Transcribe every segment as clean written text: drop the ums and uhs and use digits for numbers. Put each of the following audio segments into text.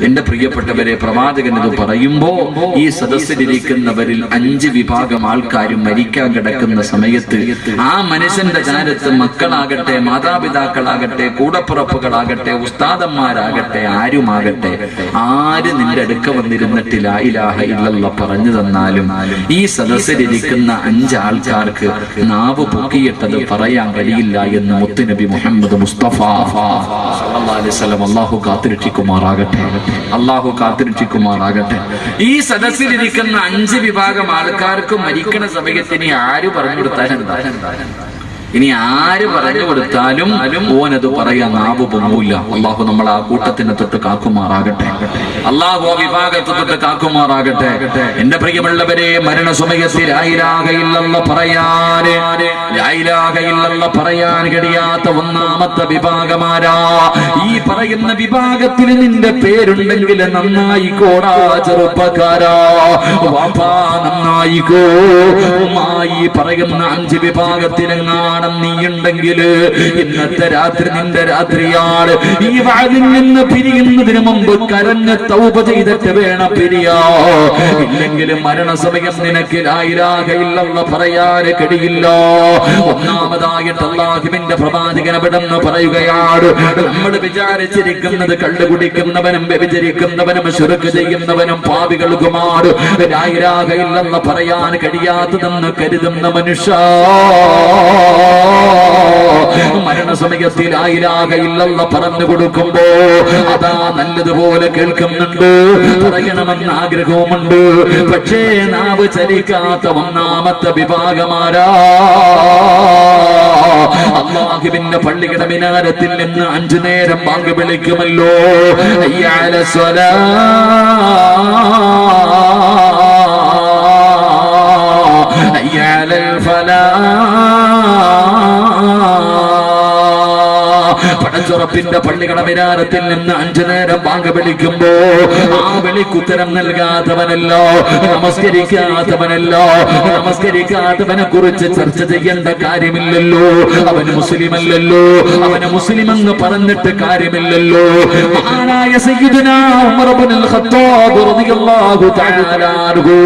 എന്റെ പ്രിയപ്പെട്ടവരെ, പ്രവാചകൻ ഇത് പറയുമ്പോ ഈ സദസ്സിലിരിക്കുന്നവരിൽ 5 വിഭാഗം ആൾക്കാരും മരിക്കാൻ കിടക്കുന്ന സമയത്ത് ആ മനുഷ്യന്റെ ചാരത്ത് മക്കളാകട്ടെ, മാതാപിതാക്കളാകട്ടെ, കൂടപ്പുറപ്പുകളാകട്ടെ, ഉസ്താദന്മാരാകട്ടെ, ആരുമാകട്ടെ, ആര് നിന്റെ അടുക്ക വന്നിരുന്നിട്ട് ലാ ഇലാഹ ഇല്ലല്ലാഹ് പറഞ്ഞു തന്നാലും ഈ സദസ്സിലിരിക്കുന്ന 5 ആൾക്കാർക്ക് നാവ് പൊക്കിയിട്ടത് പറയാൻ കഴിയില്ല എന്ന് മുത്തുനബി മുഹമ്മദ് മുസ്തഫ സല്ലല്ലാഹു അലൈഹി വസല്ലം. അല്ലാഹു കാത്തുരക്ഷിക്കുമാറാകട്ടെ, അല്ലാഹു കാത്തുരക്ഷിക്കുമാറാകട്ടെ. ഈ സദസ്സിലിരിക്കുന്ന 5 വിഭാഗം ആൾക്കാർക്ക് മരിക്കണ സമയത്തിന് ആര് പറഞ്ഞു കൊടുത്താൽ എന്താ? ഇനി ആര് പറഞ്ഞു കൊടുത്താലും ഓനത് പറയാൻ നാവ് പൊങ്ങൂല. അള്ളാഹു നമ്മൾ ആ കൂട്ടത്തിനെ തൊട്ട് കാക്കുമാറാകട്ടെ, അള്ളാഹു ആ വിഭാഗത്തെ തൊട്ട് കാക്കുമാറാകട്ടെ. എന്റെ പ്രിയമുള്ളവരെ, മരണസമയത്തിൽ ലാ ഇലാഹ ഇല്ലല്ലാഹ് പറയാൻ കഴിയാത്ത ഒന്നാമത്തെ വിഭാഗമാരാ? ഈ പറയുന്ന വിഭാഗത്തിൽ നിന്റെ പേരുണ്ടെങ്കിൽ നന്നായിക്കോടാ ചെറുപ്പക്കാരാ, വാപ്പാ നന്നായിക്കോ. ഈ പറയുന്ന 5 വിഭാഗത്തിലെങ്ങാണ് നീയുണ്ടെങ്കിൽ ഇന്നത്തെ രാത്രി നിന്റെ രാത്രിയാണ്. ഈ വാതിൽ നിന്ന് പിരിയുന്നതിന് മുമ്പ് കരഞ്ഞ് തൗബ ചെയ്തിട്ട് വേണം പിരിയാ. ഇല്ലെങ്കിൽ മരണസമയം നിനക്ക് ലാ ഇലാഹ ഇല്ലല്ലാഹ് പറയാൻ കഴിയില്ല. ഒന്നാമതായിട്ട് അല്ലാഹുവിന്റെ പ്രവാചകൻ അവിടെന്ന് പറയുകയാണ്, നമ്മൾ വിചാരിച്ചിരിക്കുന്നത് കള്ളു കുടിക്കുന്നവനും വ്യഭിചരിക്കുന്നവനും ശിർക്ക് ചെയ്യുന്നവനും പാപികൾക്കുമാണ് ലാ ഇലാഹ ഇല്ലല്ലാഹ് പറയാൻ കഴിയാത്തതെന്ന് കരുതുന്ന മനുഷ്യ, മരണസമയത്തിൽ ലാ ഇലാഹ ഇല്ലല്ലാഹ് പറഞ്ഞു കൊടുക്കുമ്പോ അതാ നല്ലതുപോലെ കേൾക്കുന്നുണ്ട്, പറയണമെന്ന് ആഗ്രഹവുമുണ്ട്. പക്ഷേ നാവ് ചലിക്കാത്ത ഒന്നാമത്തെ വിഭാഗമാരാ? അല്ലാഹുവിന്റെ പള്ളിയുടെ മിനാരത്തിൽ നിന്ന് 5 നേരം ബാങ്ക് വിളിക്കുമല്ലോ, ഹയ്യ അലൽ സ്വലാഹ്, ഹയ്യ അലൽ ഫലാഹ്. പടച്ചുറപ്പിന്റെ പള്ളികളുടെ മിനാരത്തിൽ നിന്ന് 5 നേരം ബാങ്ക് വിളിക്കുമ്പോ ആ വിളിക്കുത്തരം നൽകാത്തവനല്ലോ, നമസ്കരിക്കാത്തവനെ കുറിച്ച് ചർച്ച ചെയ്യേണ്ട കാര്യമില്ലല്ലോ. അവന് മുസ്ലിമല്ലല്ലോ, അവന് മുസ്ലിം എന്ന് പറഞ്ഞിട്ട് കാര്യമില്ലല്ലോ. മഹാനായ സയ്യിദുനാ ഉമർ ഇബ്നുൽ ഖത്താബ് റളിയല്ലാഹു തആല അൻഹു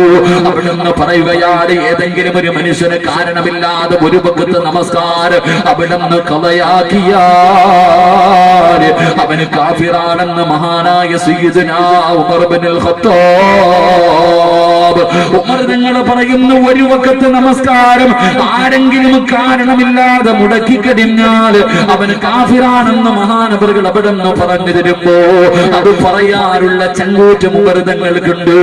അവിടുന്ന് പറയുകയാണ്, ഏതെങ്കിലും ഒരു മനുഷ്യന് കാരണമില്ലാതെ ഒരു വഖത്ത് നമസ്കാരം അവിടുന്ന് കളയാക്കിയാ അവന് കാഫിറാണെന്ന് മഹാനായ സയ്യിദുനാ ഉമർ ഇബ്നുൽ ഖത്താബ്. ഉമർ തങ്ങൾ പറയുന്നു, ഒരു വഖത്ത് നമസ്കാരം ആരെങ്കിലും കാരണമില്ലാതെ മുടക്കി കഴിഞ്ഞാൽ അവന് കാഫിറാണെന്ന് മഹാനവറുകൾ അവിടെന്ന് പറഞ്ഞു തരുമ്പോ അത് പറയാനുള്ള ചങ്കൂറ്റം ഉമർ തങ്ങൾക്കുണ്ട്.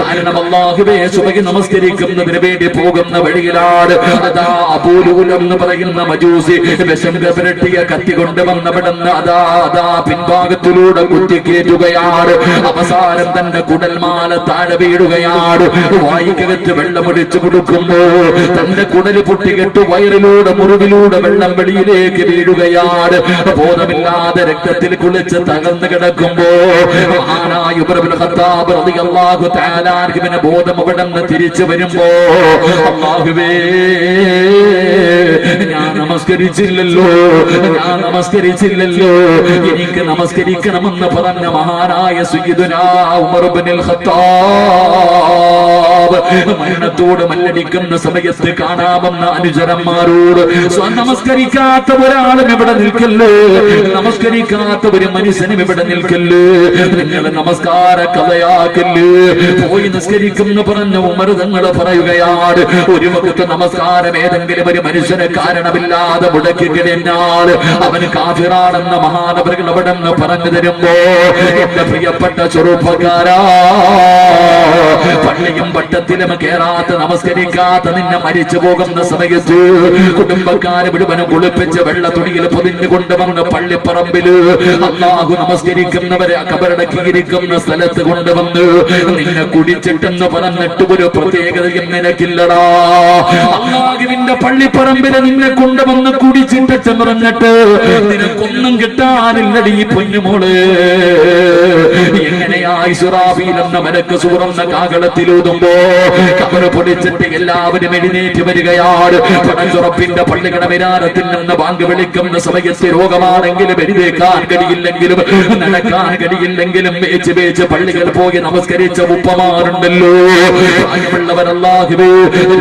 കാരണം അല്ലാഹുവേ, സുബഹി നമസ്കരിക്കുന്നതിന് വേണ്ടി പോകുന്ന വഴിയിലാണ് അതാ അബൂലൂൽ എന്ന് പറയുന്ന മജൂസി വിഷം പുരട്ടിയ കത്തി കൊണ്ടുവന്നവിടുന്ന് അതാ പിൻഭാഗത്തിലൂടെ കുത്തിക്കേറ്റുകയാണ്. അവസാനം തന്റെ കുടൽമാല താഴെ വീഴുകയാണ്. വായിക്കകത്ത് വെള്ളമൊഴിച്ചു കൊടുക്കുമ്പോ തന്റെ കുടല് പൊട്ടികെട്ട് വയറിലൂടെ മുറിവിലൂടെ വെള്ളം വെളിയിലേക്ക് വീഴുകയാണ്. ബോധമില്ലാതെ രക്തത്തിൽ കുളിച്ച് തകർന്നു കിടക്കുമ്പോ മഹാനായ ഉമർ ഇബ്നുൽ ഖത്താബ് റളിയല്ലാഹു തആല അൻഹുവിനെ ബോധം അവിടുന്ന് തിരിച്ചു വരുമ്പോ, അല്ലാഹുവേ, ഞാൻ നമസ്കരിച്ചില്ലല്ലോ, എനിക്ക് നമസ്കരിക്കണമെന്ന് പറഞ്ഞ മഹാനായ സയ്യിദുനാ ഉമർ ഇബ്നുൽ ഖത്താബ് മരണത്തോട് മല്ലടിക്കുന്ന സമയത്ത് കാണാമെന്ന അനുചരന്മാരോട്, നമസ്കരിക്കാത്ത ഒരാളും ഇവിടെ നിൽക്കല്ലേ, നമസ്കരിക്കാത്ത ഒരു മനുഷ്യനും ഇവിടെ നിൽക്കല്ലേ, നിങ്ങൾ നമസ്കാര കഥയാക്കല്ലേ, പോയി നിസ്കരിക്കുമെന്ന് പറഞ്ഞ ഉമർ തങ്ങൾ പറയുകയാണ്, ഒരു വഖത്ത് നമസ്കാരം ഏതെങ്കിലും ഒരു മനുഷ്യന് കാരണമില്ലാതെ മുടക്കി കഴിഞ്ഞാൽ അവന് കാഫിറാണെന്ന മഹാനവറുകൾ അവിടെ നിന്ന് പറഞ്ഞു തരുമ്പോ, എന്റെ പ്രിയപ്പെട്ട ചെറുപ്പക്കാരാ, പള്ളിയും പട്ടത്തിലും കേറാത്ത നമസ്കരിക്കാത്ത നിന്നെ മരിച്ചു പോകുന്ന സമയത്ത് കുടുംബക്കാരെ മുഴുവനും കുളിപ്പിച്ച് വെള്ള തുണിയിൽ പൊതിഞ്ഞു കൊണ്ടുവന്ന് പള്ളിപ്പറമ്പില് അല്ലാഹു നമസ്കരിക്കുന്നവരെ കബറടക്കിയിരിക്കുന്ന സ്ഥലത്ത് കൊണ്ടുവന്ന് നിന്നെ കുടിച്ചിട്ടെന്ന് പറഞ്ഞിട്ട് ഒരു പ്രത്യേകതയും നിനക്കില്ലടാ. അല്ലാഹുവിന്റെ പള്ളിപ്പറമ്പില് നിന്നെ കൊണ്ടുവന്ന് കുടിച്ചിട്ട് പറഞ്ഞിട്ട് നിനക്കൊന്നും കിട്ടാനില്ലടി പൊന്നുമോള്. എങ്ങനെയാ ഇസ്രാഫീൽ എന്ന മലക്ക് സൂറന്ന കാഹളത്തിലൂതുമ്പോ കബർ പൊളിച്ചിട്ട് എല്ലാവരും എഴുന്നേറ്റ് വരികയാണ്. പടച്ചുറപ്പിന്റെ പള്ളിയുടെ മിനാരത്തിൽ നിന്ന് ബാങ്ക് വിളിക്കുന്ന സമയത്ത് രോഗമാണെങ്കിലും എഴുന്നേക്കാൻ കഴിയില്ലെങ്കിലും നടക്കാൻ കഴിയില്ലെങ്കിലും വേച്ച് പള്ളികൾ പോയി നമസ്കരിച്ച ഉപ്പമാരുണ്ടല്ലോ. പ്രായമുള്ളവരല്ലാഹുവേ,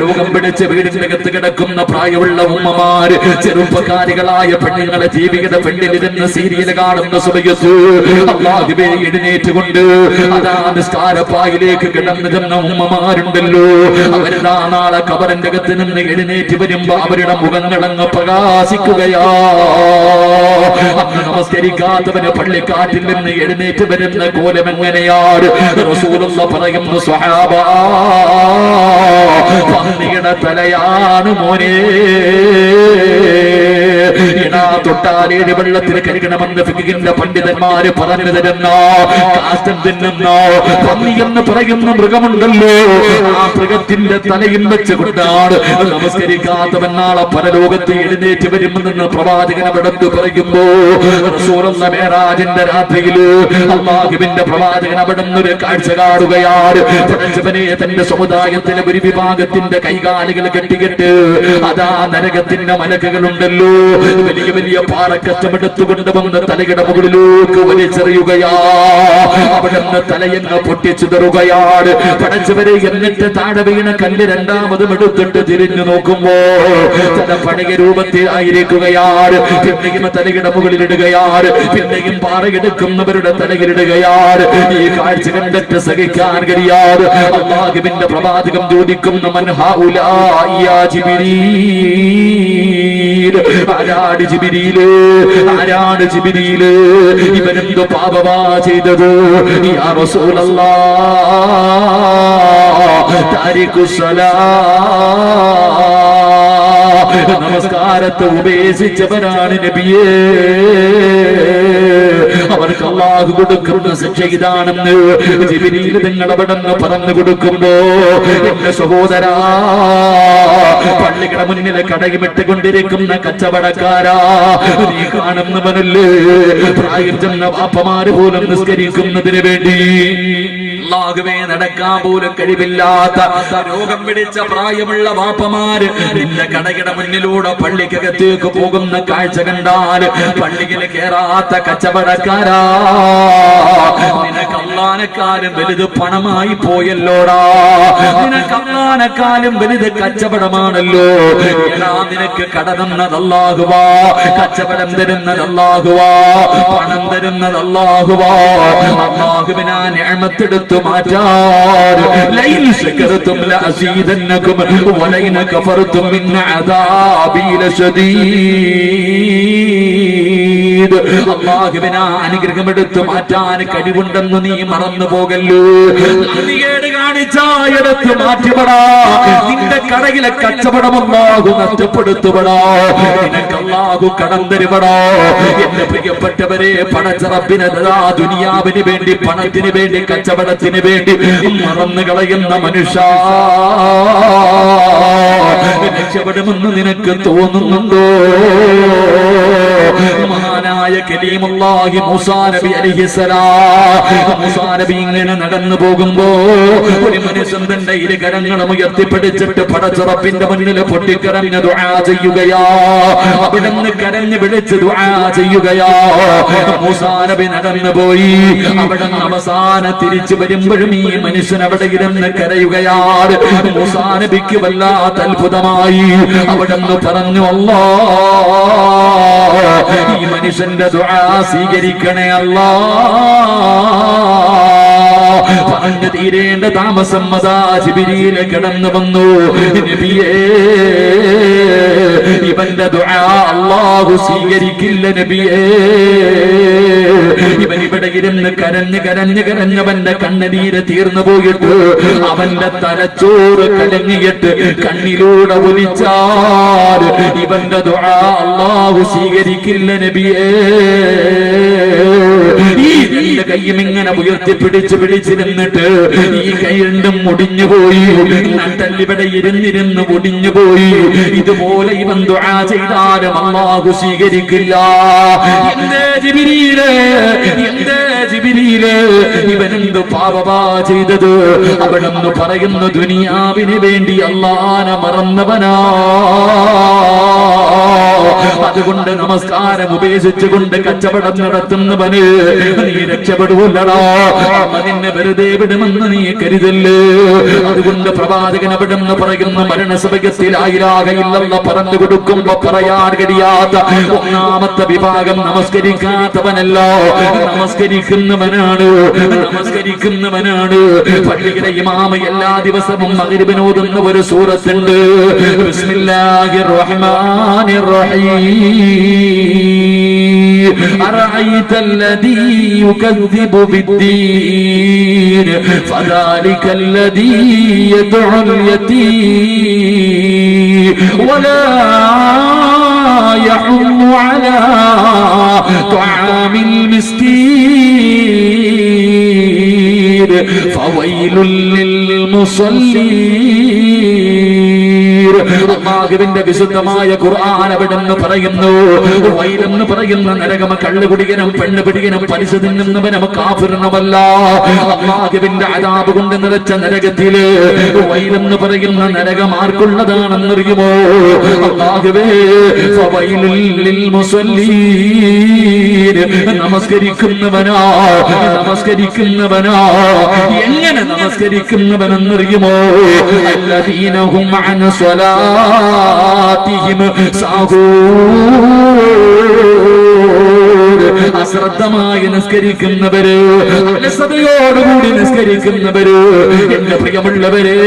രോഗം പിടിച്ച് വീടിന്റെ അകത്ത് കിടക്കുന്ന പ്രായമുള്ള ഉമ്മമാര്, ചെറുപ്പക്കാരികളായ പെണ്ണുങ്ങളെ ജീവിയുടെ പെണ്ണിലിരുന്ന് സീരിയൽ കാണുന്ന സമയത്ത് അല്ലാഹുവേ എഴുന്നേറ്റുകൊണ്ട് അതാ നിസ്കാരപ്പായിലേക്ക് കിടന്നു ചെന്ന ഉമ്മമാരുണ്ടല്ലോ. അവരിതാ നാളെ കബറിന്റെ അകത്ത് നിന്ന് എഴുന്നേറ്റ് വരുമ്പോ അവരുടെ മുഖങ്ങളങ്ങ് പ്രകാശിക്കുകയാ. അന്ന് നമസ്കരിക്കാത്തവന് പള്ളിക്കാറ്റിൽ നിന്ന് എഴുന്നേറ്റ് വരുന്ന കോലം എങ്ങനെയാണ്? റസൂലുള്ള പറയുന്നു, സ്വഹാബാ, പന്നിയുടെ തലയാണ് മോനെ. ഇടാ തൊട്ടാലേഴ് വെള്ളത്തിൽ കരുകണമെന്ന് ഫിഖിന്റെ പണ്ഡിതന്മാര് പറഞ്ഞു തരുന്ന കാഷ്ടം തിന്നുന്ന പന്നി എന്ന് പറയുന്ന മൃഗമുണ്ടല്ലോ, ആ മൃഗത്തിന്റെ തലയും വെച്ചുകൊണ്ടാണ് നമസ്കരിക്കാത്തവൻ നാളെ പരലോകത്ത് എഴുന്നേറ്റ് വരുമെന്ന് പ്രവാചകൻ അവിടത്ത് പറയുമ്പോ റസൂലുള്ള മേറാജിന്റെ രാത്രിയില് അല്ലാഹുവിന്റെ പ്രവാചകൻ അവിടെ ഒരു കാഴ്ച കാണുകയാണ്. പടച്ചവനെ തന്റെ സമുദായത്തിലെ ഒരു വിഭാഗത്തിന്റെ കൈകാലുകൾ കെട്ടിക്കെട്ട് അതാ നരകത്തിന്റെ മലക്കുകളുണ്ടല്ലോ, വലിയ വലിയ പാറക്കച്ചമെടുത്തുകൊണ്ട് വന്ന് തലയുടെ മുകളിലേക്ക് വലിച്ചെറിയുകയാ. അവിടെ നിന്ന് തലയെന്ന് പൊട്ടിച്ചിതറുകയാണ്. പടച്ചവരെ എന്നിട്ട് താഴെ വീണ കല്ല് രണ്ടാമതും എടുത്തിട്ട് തിരിഞ്ഞു നോക്കുമ്പോ തല പണിക രൂപത്തിൽ ആയിരിക്കുകയാണ്. പിന്നെയും തലയുടെ മുകളിലിടുകയാണ്, പിന്നെയും പാറയെടുക്കുന്നവരുടെ തലയിലിടുകയാണ്. ഈ കാഴ്ച കണ്ടിട്ട് സഹിക്കാൻ കഴിയാതെ അല്ലാഹുവിന്റെ പ്രവാചകം ചോദിക്കുന്ന, മൻ ഹൗലാ യാ ജിബ്രീൽ, ആരാണ് ജിബ്രീല്, ആരാണ് ജിബ്രീല്, ഇവനെന്തോ പാപമാ ചെയ്തത്? യാ റസൂലല്ലാഹ്, താരിഖുസ്സലാ, നമസ്കാരത്തെ ഉപേക്ഷിച്ചവരാണ് നബിയേ, അവർക്ക് അല്ലാഹു കൊടുക്കുന്ന ശിക്ഷ ഇതാണെന്ന് ജിബ്രീൽ നിങ്ങൾ അവിടെ നിന്ന് പറഞ്ഞു കൊടുക്കുമ്പോ, എന്റെ സഹോദരാ, പള്ളിയുടെ മുന്നിൽ കടകിമിട്ടുകൊണ്ടിരിക്കുന്ന കച്ചവടക്കാരാ, നീ കാണുന്നവനല്ലേ പ്രായം ചെന്ന വാപ്പമാര് പോലും നിസ്കരിക്കുന്നതിന് വേണ്ടി അല്ലാഹുവേ നടക്കാൻ പോലും കഴിവില്ലാത്ത രോഗം പിടിച്ച പ്രായമുള്ള വാപ്പമാര് നിന്റെ കടയുടെ മുന്നിലൂടെ പള്ളിക്കകത്തേക്ക് പോകുന്ന കാഴ്ച കണ്ടാൽ പള്ളിയിൽ കേറാത്ത കച്ചവടക്കാരാ, നിനക്ക് അല്ലാഹുവിനെക്കാളും വലുത് പണമായി പോയല്ലോടാ, നിനക്ക് അല്ലാഹുവിനെക്കാളും വലുത് കച്ചവടമാണല്ലോ. എടാ, നിനക്ക് കട തന്നത് അല്ലാഹുവാ, കച്ചവടം തരുന്നത് അല്ലാഹുവാ, പണം തരുന്നത് അല്ലാഹുവാ. അല്ലാഹുവിനെ നിഅമത്തെടുത്തു മാറ്റാൻ ലൈൻ ശകർതും ലഅസീദന്നകും വലൈൻ കഫർതും മിൻ അദാബി ലശദീദ്. അല്ലാഹുവിനെ അനുഗ്രഹമെടുത്തു മാറ്റാൻ കഴിവുണ്ടെന്ന് നീ മറന്നു പോകല്ലോ. നന്ദികേട് കാണിച്ചാൽ എടുത്ത് മാറ്റിപ്പെടാ. നിന്റെ കടയിലെ കച്ചവടം അല്ലാഹു നഷ്ടപ്പെടുത്തുപെടാ. നിനക്ക് അല്ലാഹു കടം തരുപെടാ. എന്റെ പ്രിയപ്പെട്ടവരെ, പടച്ചറബിനെ ദുനിയാവിന് വേണ്ടി, പണത്തിന് വേണ്ടി, കച്ചവടത്തിന് വേണ്ടി മറന്നു കളയുന്ന മനുഷ്യ, രക്ഷപ്പെടുമെന്ന് നിനക്ക് തോന്നുന്നുണ്ടോ? മഹാനായ കലീമുല്ലാഹി മൂസാ നബി അലൈഹിസ്സലാം, മൂസാ നബി ഇങ്ങനെ നടന്നു പോകുമ്പോ ഒരു മനുഷ്യൻ തന്റെ ഇരു കരങ്ങളും ഉയർത്തിപ്പിടിച്ചിട്ട് പടച്ചുറപ്പിന്റെ മുന്നിൽ പൊട്ടിക്കരഞ്ഞ് ദുആ ചെയ്യുകയാ. അവിടെ നിന്ന് കരഞ്ഞ് വിളിച്ച് ദുആ ചെയ്യുകയാ. മൂസാ നബി നടന്നു പോയി. അവിടെ നിന്ന് അവസാനം തിരിച്ചു വരുമ്പോഴും ഈ മനുഷ്യൻ അവിടെ ഇരുന്ന് കരയുകയാണ്. മൂസാ നബിക്ക് വല്ലാത്ത അത്ഭുതമായി. അവിടെ നിന്ന് പറഞ്ഞു, അല്ലാഹ്, ഈ മനുഷ്യന്റെ ദുആ സ്വീകരിക്കണേ അല്ലാഹ്. പറഞ്ഞു തീരേണ്ട താമസം അതാ ജിബ്രീൽ കടന്നു വന്നു. നബിയേ, ഇവന്റെ ദുആ അല്ലാഹു സ്വീകരിക്കില്ല നബിയേ. ഇവൻ ഇവിടെ ഇരുന്ന് കരഞ്ഞ് കരഞ്ഞ് കരഞ്ഞവന്റെ കണ്ണുനീര് തീർന്നു പോയിട്ട് അവന്റെ തലച്ചോറ് കലങ്ങിയിട്ട് കണ്ണിലൂടെ ഒലിച്ചാൽ ഇവന്റെ ദുആ അല്ലാഹു സ്വീകരിക്കില്ല നബിയേ. ഈ രണ്ട് കൈയും ഇങ്ങനെ ഉയർത്തിപ്പിടിച്ച് പിടിച്ചിരുന്നിട്ട് ഈ കൈ രണ്ടും ഒടിഞ്ഞുപോയി. നട്ടല്ലിവിടെ ഇരുന്നിരുന്ന് ഒടിഞ്ഞുപോയി. ഇതുപോലെ ഇവൻ ദുആ ചെയ്താലും അല്ലാഹു സ്വീകരിക്കില്ല. എന്തേ ജിബ്രീലേ, എന്തേ ജിബ്രീലേ, ഇവൻ എന്ത് പാപമാ ചെയ്തത്? അവിടുന്ന് പറയുന്നു, ദുനിയാവിന് വേണ്ടി അല്ലാഹനെ മറന്നവനാ. അതുകൊണ്ട് നമസ്കാരം ഉപേക്ഷിച്ചുകൊണ്ട് കച്ചവടം നടത്തുന്നവന് നീ രക്ഷപ്പെടൂല്ലടാ. അതിനെ വെറുതെ വിടുമെന്ന് നീ കരുതല്ലേ. അതുകൊണ്ട് പ്രവാചകൻ അവിടുന്ന് പറയുന്ന മരണസമയത്തിൽ ലാ ഇലാഹ ഇല്ലല്ലാഹ് പറഞ്ഞു കൊടുക്കുമ്പോ പറയാൻ കഴിയാത്ത ഒന്നാമത്തെ വിഭാഗം നമസ്കരിക്കാത്തവനല്ല, നമസ്കരിക്കുന്നവനാണ്. പള്ളിയിലെ ഇമാമ എല്ലാ ദിവസവും മഗ്രിബിന് ഓതുന്ന ഒരു സൂറത്തുണ്ട്, ബിസ്മില്ലാഹിർ റഹ്മാനിർ റഹീം. أرأيت الذي يكذب بالدين فذلك الذي يدعو اليتيم ولا يحض على طعام المسكين فويل للمصلين. അല്ലാഹുവിന്റെ വിശുദ്ധമായ ഖുർആൻ അവിടെന്ന് പറയുന്നു, വൈലെന്ന് പറയുന്ന നരകം കള്ളുകുടികനും പെണ്ണുപിടികനും പലിശ തിന്നുന്നവനും കാഫിറിനുമല്ല. അല്ലാഹുവിന്റെ അദാബ് കൊണ്ട് നിറച്ച നരകത്തില് വൈലെന്ന് പറയുന്ന നരകം ആർക്കുള്ളതാണെന്നറിയുമോ? അല്ലാഹുവേ, ഫവൈലുൽ ലിൽ മുസല്ലീൻ. നമസ്കരിക്കുന്നവനാ. എങ്ങനെ നമസ്കരിക്കുന്നവനെന്നറിയുമോ? അല്ലദീന ഹും അൻ സ്വലാത്തിഹിം സാഹൂൻ. അശ്രദ്ധമായി നിസ്കരിക്കുന്നവര്, അലസതയോടുകൂടി നിസ്കരിക്കുന്നവര്, എന്റെ പ്രിയമുള്ളവരെ,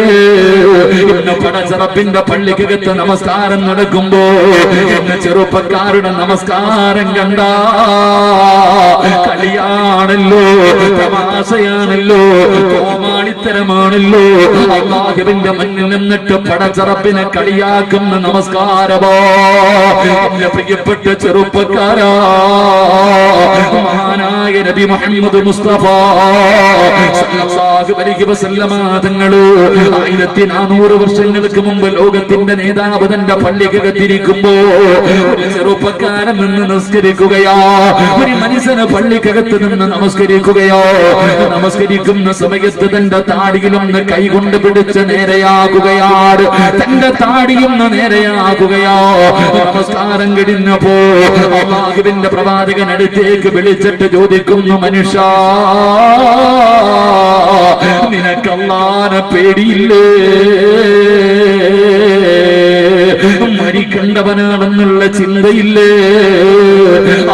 ഇന്ന് പടച്ചറപ്പിന്റെ പള്ളിക്കകത്ത് നമസ്കാരം നടക്കുമ്പോ എന്നെ ചെറുപ്പക്കാരുടെ നമസ്കാരം കണ്ട കളിയാണല്ലോ, തമാശയാണല്ലോ, കോമാളിത്തരമാണല്ലോ. അല്ലാഹുവിന്റെ മുന്നിൽ നിന്നിട്ട് പടച്ചറപ്പിനെ കളിയാക്കുന്ന നമസ്കാരമോ? എന്റെ പ്രിയപ്പെട്ട ചെറുപ്പക്കാരാ, മഹാനായ നബി മുഹമ്മദ് മുസ്തഫ സല്ലല്ലാഹു അലൈഹി വസല്ലമ തങ്ങൾ 1400 വർഷങ്ങൾക്ക് മുമ്പ് ലോകത്തിന്റെ നേതാവ് തന്റെ പള്ളിക്കകത്തിരിക്കുമ്പോ ഒരു ചെറുപ്പക്കാരൻ നിന്ന് നമസ്കരിക്കുകയാ. ഒരു മനുഷ്യന് പള്ളിക്കകത്ത് നിന്ന് നമസ്കരിക്കുകയോ. നമസ്കരിക്കുന്ന സമയത്ത് തന്റെ താടിയിലൊന്ന് കൈകൊണ്ട് പിടിച്ച് നേരെയാകുകയാണ്. തന്റെ താടിയൊന്ന് നേരെയാകുകയോ. നമസ്കാരം കഴിഞ്ഞപ്പോ അല്ലാഹുവിന്റെ പ്രവാചകൻ അടുത്തേക്ക് വിളിച്ചിട്ട് ചോദിക്കുന്നു, മനുഷ്യ, നിനക്ക് അല്ലാഹനെ പേടിയില്ലേ? മരിക്കണ്ടവനാണെന്നുള്ള ചിന്തയില്ലേ?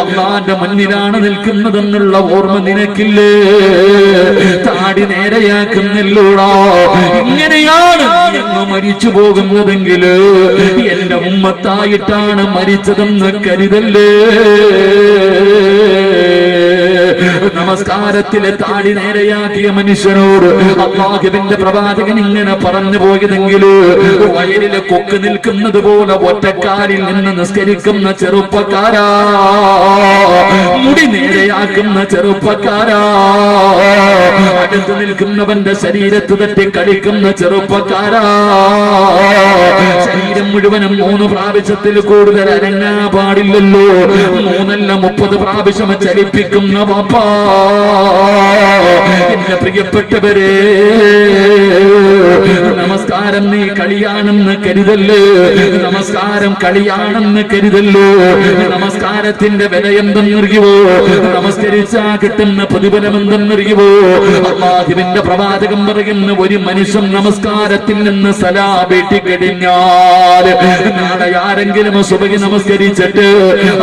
അല്ലാഹുവിന്റെ മുന്നിലാണ് നിൽക്കുന്നതെന്നുള്ള ഓർമ്മ നിനക്കില്ലേ? താടി നേരെയാക്കുന്നില്ലൂടാ. ഇങ്ങനെയാണ് അങ്ങ് മരിച്ചു പോകുന്നതെങ്കിൽ എന്റെ ഉമ്മത്തായിട്ടാണ് മരിച്ചതെന്ന് കരുതല്ലേ. നമസ്കാരത്തിലെ താടി നേരെയാക്കിയ മനുഷ്യനോട് അല്ലാഹുവിന്റെ പ്രവാചകൻ ഇങ്ങനെ പറഞ്ഞു പോയതെങ്കിൽ വയലിലെ കൊക്ക് നിൽക്കുന്നത് പോലെ ഒറ്റക്കാലിൽ നിന്ന് നിസ്കരിക്കുന്ന ചെറുപ്പക്കാരാ, മുടി നേരെയാക്കുന്ന ചെറുപ്പക്കാരാ, അടുത്ത് നിൽക്കുന്നവന്റെ ശരീരത്ത് തട്ടി കളിക്കുന്ന ചെറുപ്പക്കാരാ, ശരീരം മുഴുവനും 3 പ്രാവശ്യത്തിൽ കൂടുതൽ അനങ്ങാ പാടില്ലല്ലോ, 3 അല്ല 30 പ്രാവശ്യം ചലിപ്പിക്കുന്ന പാപ്പാ. എന്റെ പ്രിയപ്പെട്ടവരെ, നമസ്കാരം നീ കളിയാണെന്ന് കരുതല്ലേ. നമസ്കാരം കളിയാണെന്ന് കരുതല്ലോ. നമസ്കാരത്തിന്റെ വില എന്തെന്നറിയുവോ? നമസ്കരിച്ചാ കിട്ടുന്ന പ്രതിഫലം എന്തെന്നറിയുവോ? അല്ലാഹുവിന്റെ പ്രവാചകൻ പറയുന്ന, ഒരു മനുഷ്യൻ നമസ്കാരത്തിൽ നിന്ന് സലാം വീട്ടിക്കഴിഞ്ഞാൽ നാളെ ആരെങ്കിലും സുബഹി നമസ്കരിച്ചിട്ട്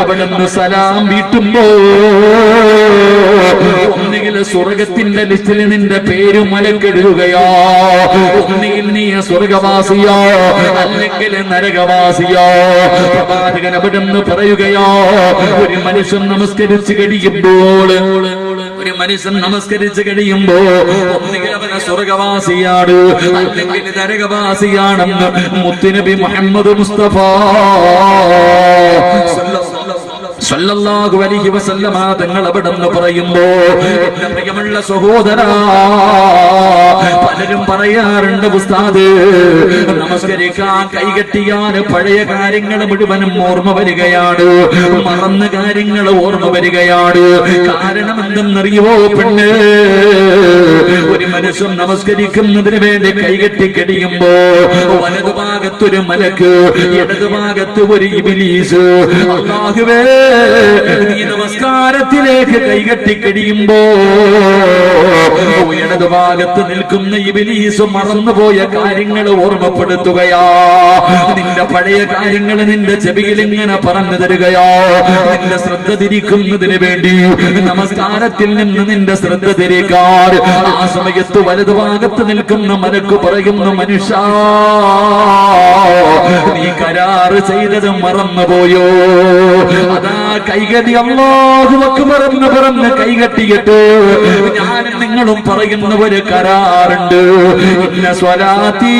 അവിടെ നിന്ന് സലാം വീട്ടുമ്പോ ഒന്നുകിൽ സ്വർഗത്തിന്റെ ലിസ്റ്റിൽ നിന്റെ പേര് മലക്കെഴുതുകയോ, ഒന്നുകിൽ നീ സ്വർഗവാസിയോ അല്ലെങ്കിൽ നരകവാസിയോ. പ്രവാചകൻ അവിടുന്ന് പറയുകയോ, ഒരു മനുഷ്യൻ നമസ്കരിച്ച് കഴിയുമ്പോൾ ഒന്നുകിൽ അവന് സ്വർഗവാസിയാണ് അല്ലെങ്കിൽ നരകവാസിയാണെന്ന് മുത്തുനബി മുഹമ്മദ് മുസ്തഫ സല്ലല്ലാഹു അലൈഹി വസല്ലമ തങ്ങൾ അവിടുന്ന് പറയുമ്പോ, എന്റെ പ്രിയമുള്ള സഹോദരാ, പലരും പറയാറുണ്ട്, ഉസ്താദ് നമസ്കരിക്കാൻ കൈകെട്ടിയാൽ പഴയ കാര്യങ്ങൾ മുഴുവനും ഓർമ്മ വരികയാണ്, മറന്ന കാര്യങ്ങൾ ഓർമ്മ വരികയാണ്. കാരണം എന്തെന്നറിയോ പെണ്ണ്? മനസ്സും നമസ്കരിക്കുന്നതിന് വേണ്ടി കൈകെട്ടി കടിയുമ്പോ വലതുഭാഗത്തൊരു മലക്ക്, ഇടതുഭാഗത്ത് ഒരു ഇബ്ലീസ്. അല്ലാഹുവേ, നീ നമസ്കാരത്തിലേക്ക് കൈകെട്ടി കടിയുമ്പോ ഇടതുഭാഗത്ത് നിൽക്കുന്ന ഇബ്ലീസ് മറന്നുപോയ കാര്യങ്ങൾ ഓർമ്മപ്പെടുത്തുകയാ. നിന്റെ പഴയ കാര്യങ്ങൾ നിന്റെ ചെവിയിൽ ഇങ്ങനെ പറഞ്ഞു തരികയോ. നിന്റെ ശ്രദ്ധ തിരിക്കുന്നതിന് വേണ്ടി നമസ്കാരത്തിൽ നിന്ന് നിന്റെ ശ്രദ്ധ തിരിക്കാൻ ആ സമയത്ത് വലതുഭാഗത്ത് നിൽക്കുന്ന മലക്ക് പറയുന്നു, മനുഷ്യ, നീ കരാറ് ചെയ്തത് മറന്നുപോയോ? അതാ കൈകടി അല്ലാഹു അക്ബർ എന്ന് പറഞ്ഞ് കൈകെട്ടിയിട്ട് ഞാനും നിങ്ങളും പറയുന്ന ഒരു കരാറുണ്ട്. ഇന്ന സ്വലാത്തി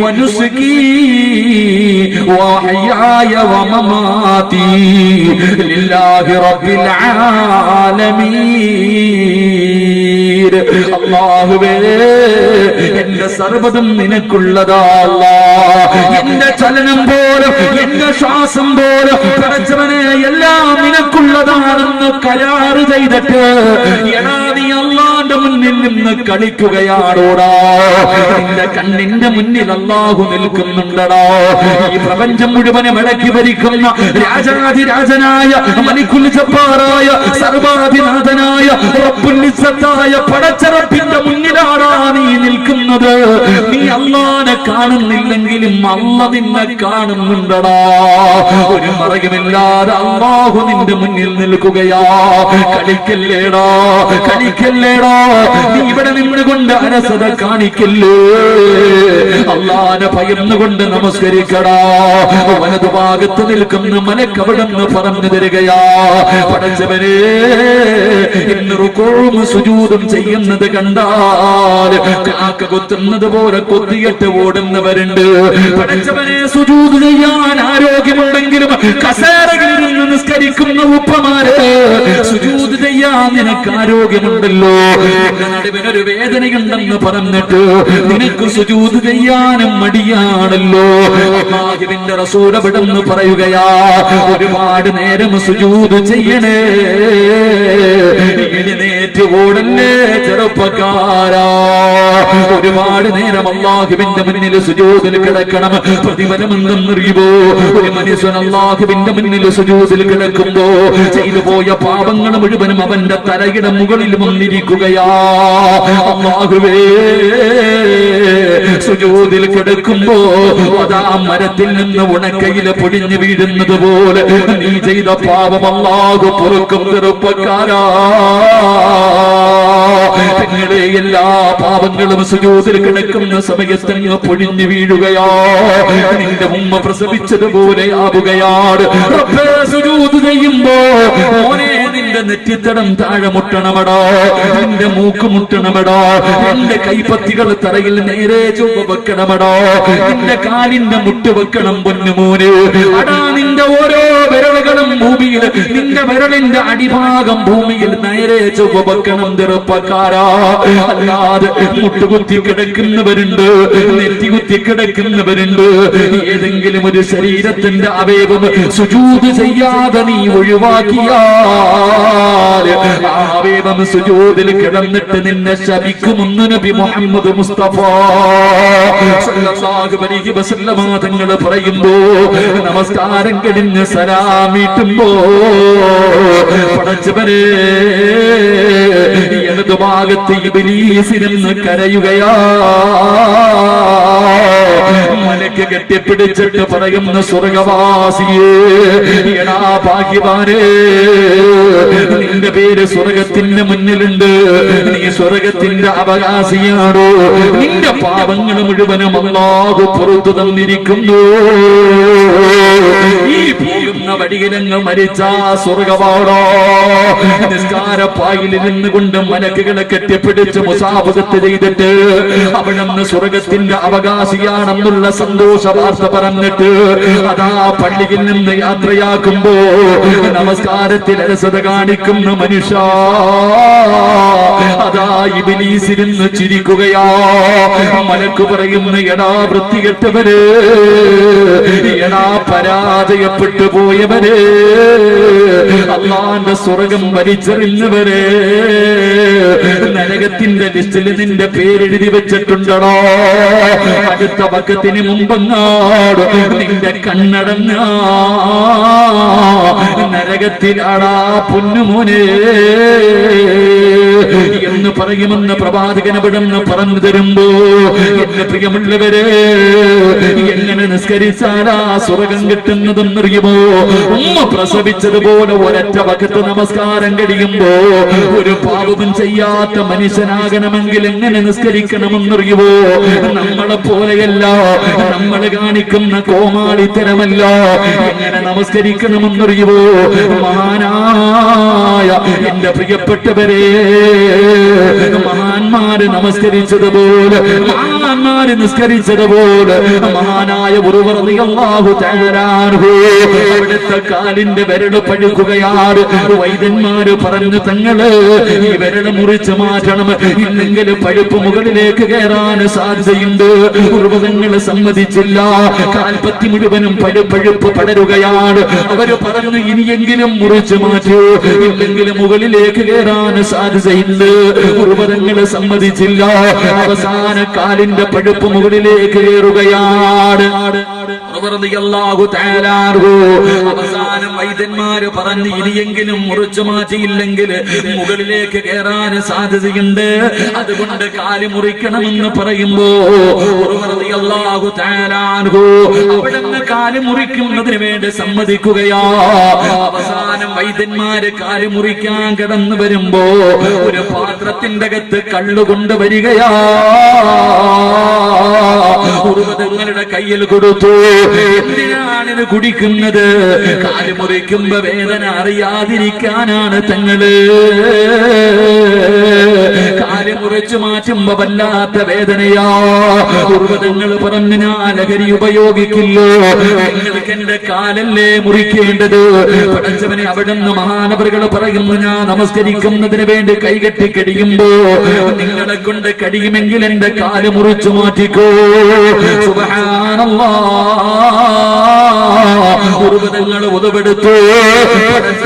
വനുസുകി വഹയായ വമമാതി ലില്ലാഹി റബ്ബിൽ ആലമീൻ. അല്ലാഹുവേ, എന്റെ സർവ്വതും നിനക്കുള്ളതാ അല്ലാഹ്. എന്റെ ചലനം പോലും എന്റെ ശ്വാസം പോലും പടച്ചവനെ എല്ലാം നിനക്കുള്ളതാണെന്ന് കരാറ് ചെയ്തിട്ട് എടാ നീ അല്ലാഹുവിന്റെ മുന്നിൽ നിന്ന് കളിക്കുകയാണോടാ? നിന്റെ കണ്ണിന്റെ മുന്നിൽ അല്ലാഹു നിൽക്കുന്നുണ്ടടാ. ഈ പ്രപഞ്ചം മുഴുവനും ഇളക്കി ഭരിക്കുന്ന രാജാധിരാജനായ മലിക്കുൽ ജബ്ബാറായ സർവാധിനാഥനായ റബ്ബുൽ ഇസ്സത്തായ പടച്ചറപ്പിന്റെ മുന്നിലാടാ നീ നിൽക്കുന്നത്. നീ അല്ലാഹുവിനെ കാണുന്നില്ലെങ്കിലും അല്ലാഹു നിന്നെ കാണുന്നുണ്ടടാ. ഒരു മറയുമില്ലാതെ അല്ലാഹു നിന്റെ മുന്നിൽ നിൽക്കുകയാ. കളിക്കല്ലേടാ, കളിക്കല്ലേടാ, നീ ഇവിടെ നിന്നുകൊണ്ട് അലസത കാണിക്കല്ലേ. അല്ലാഹുവിനെ ഭയന്നുകൊണ്ട് നമസ്കരിക്കടാ. വലതുഭാഗത്ത് നിൽക്കുന്ന മലക്ക് അവിടുന്ന് പറഞ്ഞു തരികയാ, പടച്ചവനെ, ഇന്ന് റുകൂഉം സുജൂദും ചെയ്യുന്നത് കണ്ടാൽ കാക്ക കൊത്തുന്നത് പോലെ കൊത്തിയിട്ട് ഓടുന്നവരുണ്ട്. പടച്ചവനെ, സുജൂദ് ചെയ്യാൻ ആരോഗ്യമുണ്ടെങ്കിലും കസേരകളിൽ നിന്ന് നിസ്കരിക്കുന്ന ഉപ്പമാരെ, സുജൂദ് ചെയ്യാൻ നിനക്ക് ആരോഗ്യമുണ്ടല്ലോ, നടുവിനൊരു വേദനയുണ്ടെന്ന് പറഞ്ഞിട്ട് നിനക്ക് സുജൂദ് ചെയ്യാനും മടിയാണല്ലോ. അല്ലാഹുവിന്റെ റസൂൽ അവിടുന്ന് പറയുകയാ, ഒരുപാട് നേരം സുജൂദ് ചെയ്യണേ, എഴുന്നേറ്റ് ഓടല്ലേ ചെറുപ്പക്കാരാ. ഒരുപാട് നേരം അല്ലാഹുവിന്റെ മുന്നിൽ സുജൂദിൽ കിടക്കണം. പ്രതിഫലം എന്തെന്നറിയുമോ? ഒരു മനുഷ്യൻ അല്ലാഹുവിന്റെ മുന്നിൽ സുജൂദിൽ കിടക്കുമ്പോ ചെയ്തു പോയ പാപങ്ങൾ മുഴുവനും അവന്റെ തലയുടെ മുകളിൽ വന്നിരിക്കുകയാ. അല്ലാഹുവേ, സുജൂദിൽ കിടക്കുമ്പോ അതാ മരത്തിൽ നിന്ന് ഉണക്കയില് പൊടിഞ്ഞു വീഴുന്നത് പോലെ നീ ചെയ്ത പാപം അല്ലാഹു പൊറുക്കും ചെറുപ്പക്കാരാ. നിങ്ങളുടെ എല്ലാ പാപങ്ങളും സുജൂദിൽ കിടക്കുന്ന സമയത്ത് പൊടിഞ്ഞു വീഴുകയാ. നിന്റെ ഉമ്മ പ്രസവിച്ചതുപോലെ ആവുകയാണ്. റബ്ബേ, സുജൂദ് ചെയ്യുമ്പോ മോനെ നിന്റെ നെറ്റിത്തടം താഴെ മുട്ടണമടോ, നിന്റെ മൂക്ക് മുട്ടണമടോ, നിന്റെ കൈപ്പത്തികൾ തറയിൽ നേരെ ചുവ വെക്കണമടോ, നിന്റെ കാലിന്റെ മുട്ട് വെക്കണം പൊന്നുമോന്. അടാ, നിന്റെ ഓരോ വിരലുകളും ഭൂമിയിൽ, നിന്റെ വിരലിന്റെ അടിഭാഗം ഭൂമിയിൽ നേരെ ചുവ വെക്കണം ചെറുപ്പക്കാരാ. അല്ലാതെ മുട്ടുകുത്തി കിടക്കുന്നവരുണ്ട്, നെറ്റികുത്തി കിടക്കുന്നവരുണ്ട്. ഏതെങ്കിലും ഒരു ശരീരത്തിന്റെ അവയവം സുജൂദ് ചെയ്യാതെ നീ ഒഴിവാക്കിയാൽ ആ അവയവം സുജൂദിൽ കിടന്നിട്ട് നിന്നെ ശപിക്കുമെന്ന് നബി മുഹമ്മദ് മുസ്തഫ സല്ലല്ലാഹു അലൈഹി വസല്ലം തങ്ങൾ പറയുമ്പോ, നമസ്കാരം കഴിഞ്ഞ് സലാമിട്ടുമ്പോ പടച്ചവനെ, ഇടതുഭാഗത്ത് ഇബ്ലീസിനെന്ന് കരയുകയാ. മലക്ക് കെട്ടിപ്പിടിച്ചിട്ട് പറയുന്ന, സ്വർഗവാസിയേ, എടാ ഭാഗ്യവാനേ, നിന്റെ പേര് സ്വർഗത്തിന്റെ മുന്നിലുണ്ട്, നീ സ്വർഗത്തിന്റെ അവകാശിയാണോ. നിന്റെ പാപങ്ങൾ മുഴുവനും അല്ലാഹു പുറത്തു തന്നിരിക്കുന്നു. ഈ പോകുന്ന വടിയിലങ്ങ് മരിച്ച സ്വർഗവാടോ. നിസ്കാരപ്പായിൽ നിന്നുകൊണ്ട് മലക്കുകളെ കെട്ടിപ്പിടിച്ച് മുസാഫത്ത് ചെയ്തിട്ട് അവിടുന്ന് സ്വർഗത്തിന്റെ അവകാശിയാണെന്നുള്ള സന്തോഷ വാർത്ത പറഞ്ഞിട്ട് അതാ പള്ളിയിൽ നിന്ന് യാത്രയാക്കുമ്പോ നമസ്കാരത്തിൽ അലസത കാണിക്കുന്ന മനുഷ്യ, അതാ ഇബ്ലീസിരുന്ന് ചിരിക്കുകയാ. മലക്ക് പറയുന്ന എടാ വൃത്തികെട്ടവര്, എടാ പരാജയപ്പെട്ടു പോയവര്, അള്ളാന്റെ സ്വർഗം വലിച്ചെറിഞ്ഞവര്, നരകത്തിന്റെ ലിസ്റ്റിൽ നിന്റെ പേരെഴുതി വെച്ചിട്ടുണ്ടോ? അടുത്ത വക്കത്തിന് മുമ്പങ്ങാട് നിന്റെ കണ്ണടങ്ങ നരകത്തിലാടാ പൊന്നുമോനെ എന്ന് പറയുമെന്ന് പ്രവാചകൻ അവിടുന്ന് പറഞ്ഞു തരുമ്പോ, എന്റെ പ്രിയമുള്ളവരെ, എങ്ങനെ നിസ്കരിച്ചാലാ സ്വർഗം കിട്ടുന്നതെന്നറിയുമോ? ഉമ്മ പ്രസവിച്ചതുപോലെ ഒരൊറ്റ വക്കത്ത് നമസ്കാരം കഴിയുമ്പോ ഒരു പാപവും ചെയ്യാത്ത മനുഷ്യനാകണമെങ്കിൽ എങ്ങനെ നിസ്കരിക്കണമെന്നറിയുമോ? നമ്മളെ പോലെയല്ല, നമ്മൾ കാണിക്കുന്ന കോമാളിത്തരമല്ല. എങ്ങനെ നമസ്കരിക്കണമെന്നറിയുമോ? മഹാനായ എന്റെ പ്രിയപ്പെട്ടവരെ, മഹാന്മാര് നമസ്കരിച്ചതുപോലെ, മഹാന്മാര് നിസ്കരിച്ചതുപോലെ മഹാനായ ഉർവ റളിയല്ലാഹു തആല അൻഹു അവിടുത്തെ കാലിന്റെ വിരല് പഴുക്കുകയാണ്. വൈദ്യന്മാര് പറഞ്ഞു, തങ്ങള് ഈ വിരല് മുറിച്ച് മാറ്റണം, ഇല്ലെങ്കിൽ പഴുപ്പ് മുകളിലേക്ക് കയറാൻ സാധ്യതയുണ്ട്. ഉർവതങ്ങള് സമ്മതിച്ചില്ല. കാൽപ്പത്തി മുഴുവനും പഴുപ്പ് പടരുകയാണ്. അവര് പറഞ്ഞു, ഇനിയെങ്കിലും മുറിച്ച് മാറ്റൂ, ഇല്ലെങ്കിൽ മുകളിലേക്ക് കയറാൻ സാധ്യതയുണ്ട്. ഉർവതങ്ങള് സമ്മതിച്ചില്ല. അവസാന കാലിന്റെ പഴുപ്പ് മുകളിലേക്ക് കയറുകയാണ്. അവസാനം വൈദ്യന്മാര് പറഞ്ഞു, ഇനിയെങ്കിലും മുറിച്ചു മാറ്റിയില്ലെങ്കിൽ മുകളിലേക്ക് കയറാൻ സാധ്യതയുണ്ട്, അതുകൊണ്ട് കാല് മുറിക്കണമെന്ന് പറയുമ്പോ അവിടുന്ന് കാല് മുറിക്കുന്നതിന് വേണ്ടി സമ്മതിക്കുകയാ. അവസാനം വൈദ്യന്മാര് കാല് മുറിക്കാൻ കിടന്നു വരുമ്പോ ഒരു പാത്രത്തിന്റെ അകത്ത് കള്ളുകൊണ്ട് വരികയാ. ഉർവതങ്ങളുടെ കയ്യിൽ കൊടുത്തു. എന്തിനാണിത് കുടിക്കുന്നത്? കാല് മുറിക്കുമ്പോ വേദന അറിയാതിരിക്കാനാണ് തങ്ങള്. കാല് മുറിച്ചു മാറ്റുമ്പോ വല്ലാത്ത വേദനയാ. ഉർവതങ്ങൾ പറഞ്ഞു, ഞാൻ ലഹരി ഉപയോഗിക്കില്ലോ, നിങ്ങൾക്ക് എന്റെ കാലല്ലേ മുറിക്കേണ്ടത്? പഠിച്ചവനെ അവിടുന്ന് മഹാനവറുകൾ പറയുന്നു, ഞാൻ നമസ്കരിക്കുന്നതിന് വേണ്ടി കൈകെട്ടി കഴിയുമ്പോ നിങ്ങളെ കൊണ്ട് കഴിയുമെങ്കിൽ എന്റെ കാല് മുറിച്ചു മാറ്റിക്കോ. ഉർവതങ്ങൾ ഉതവെടുത്തു.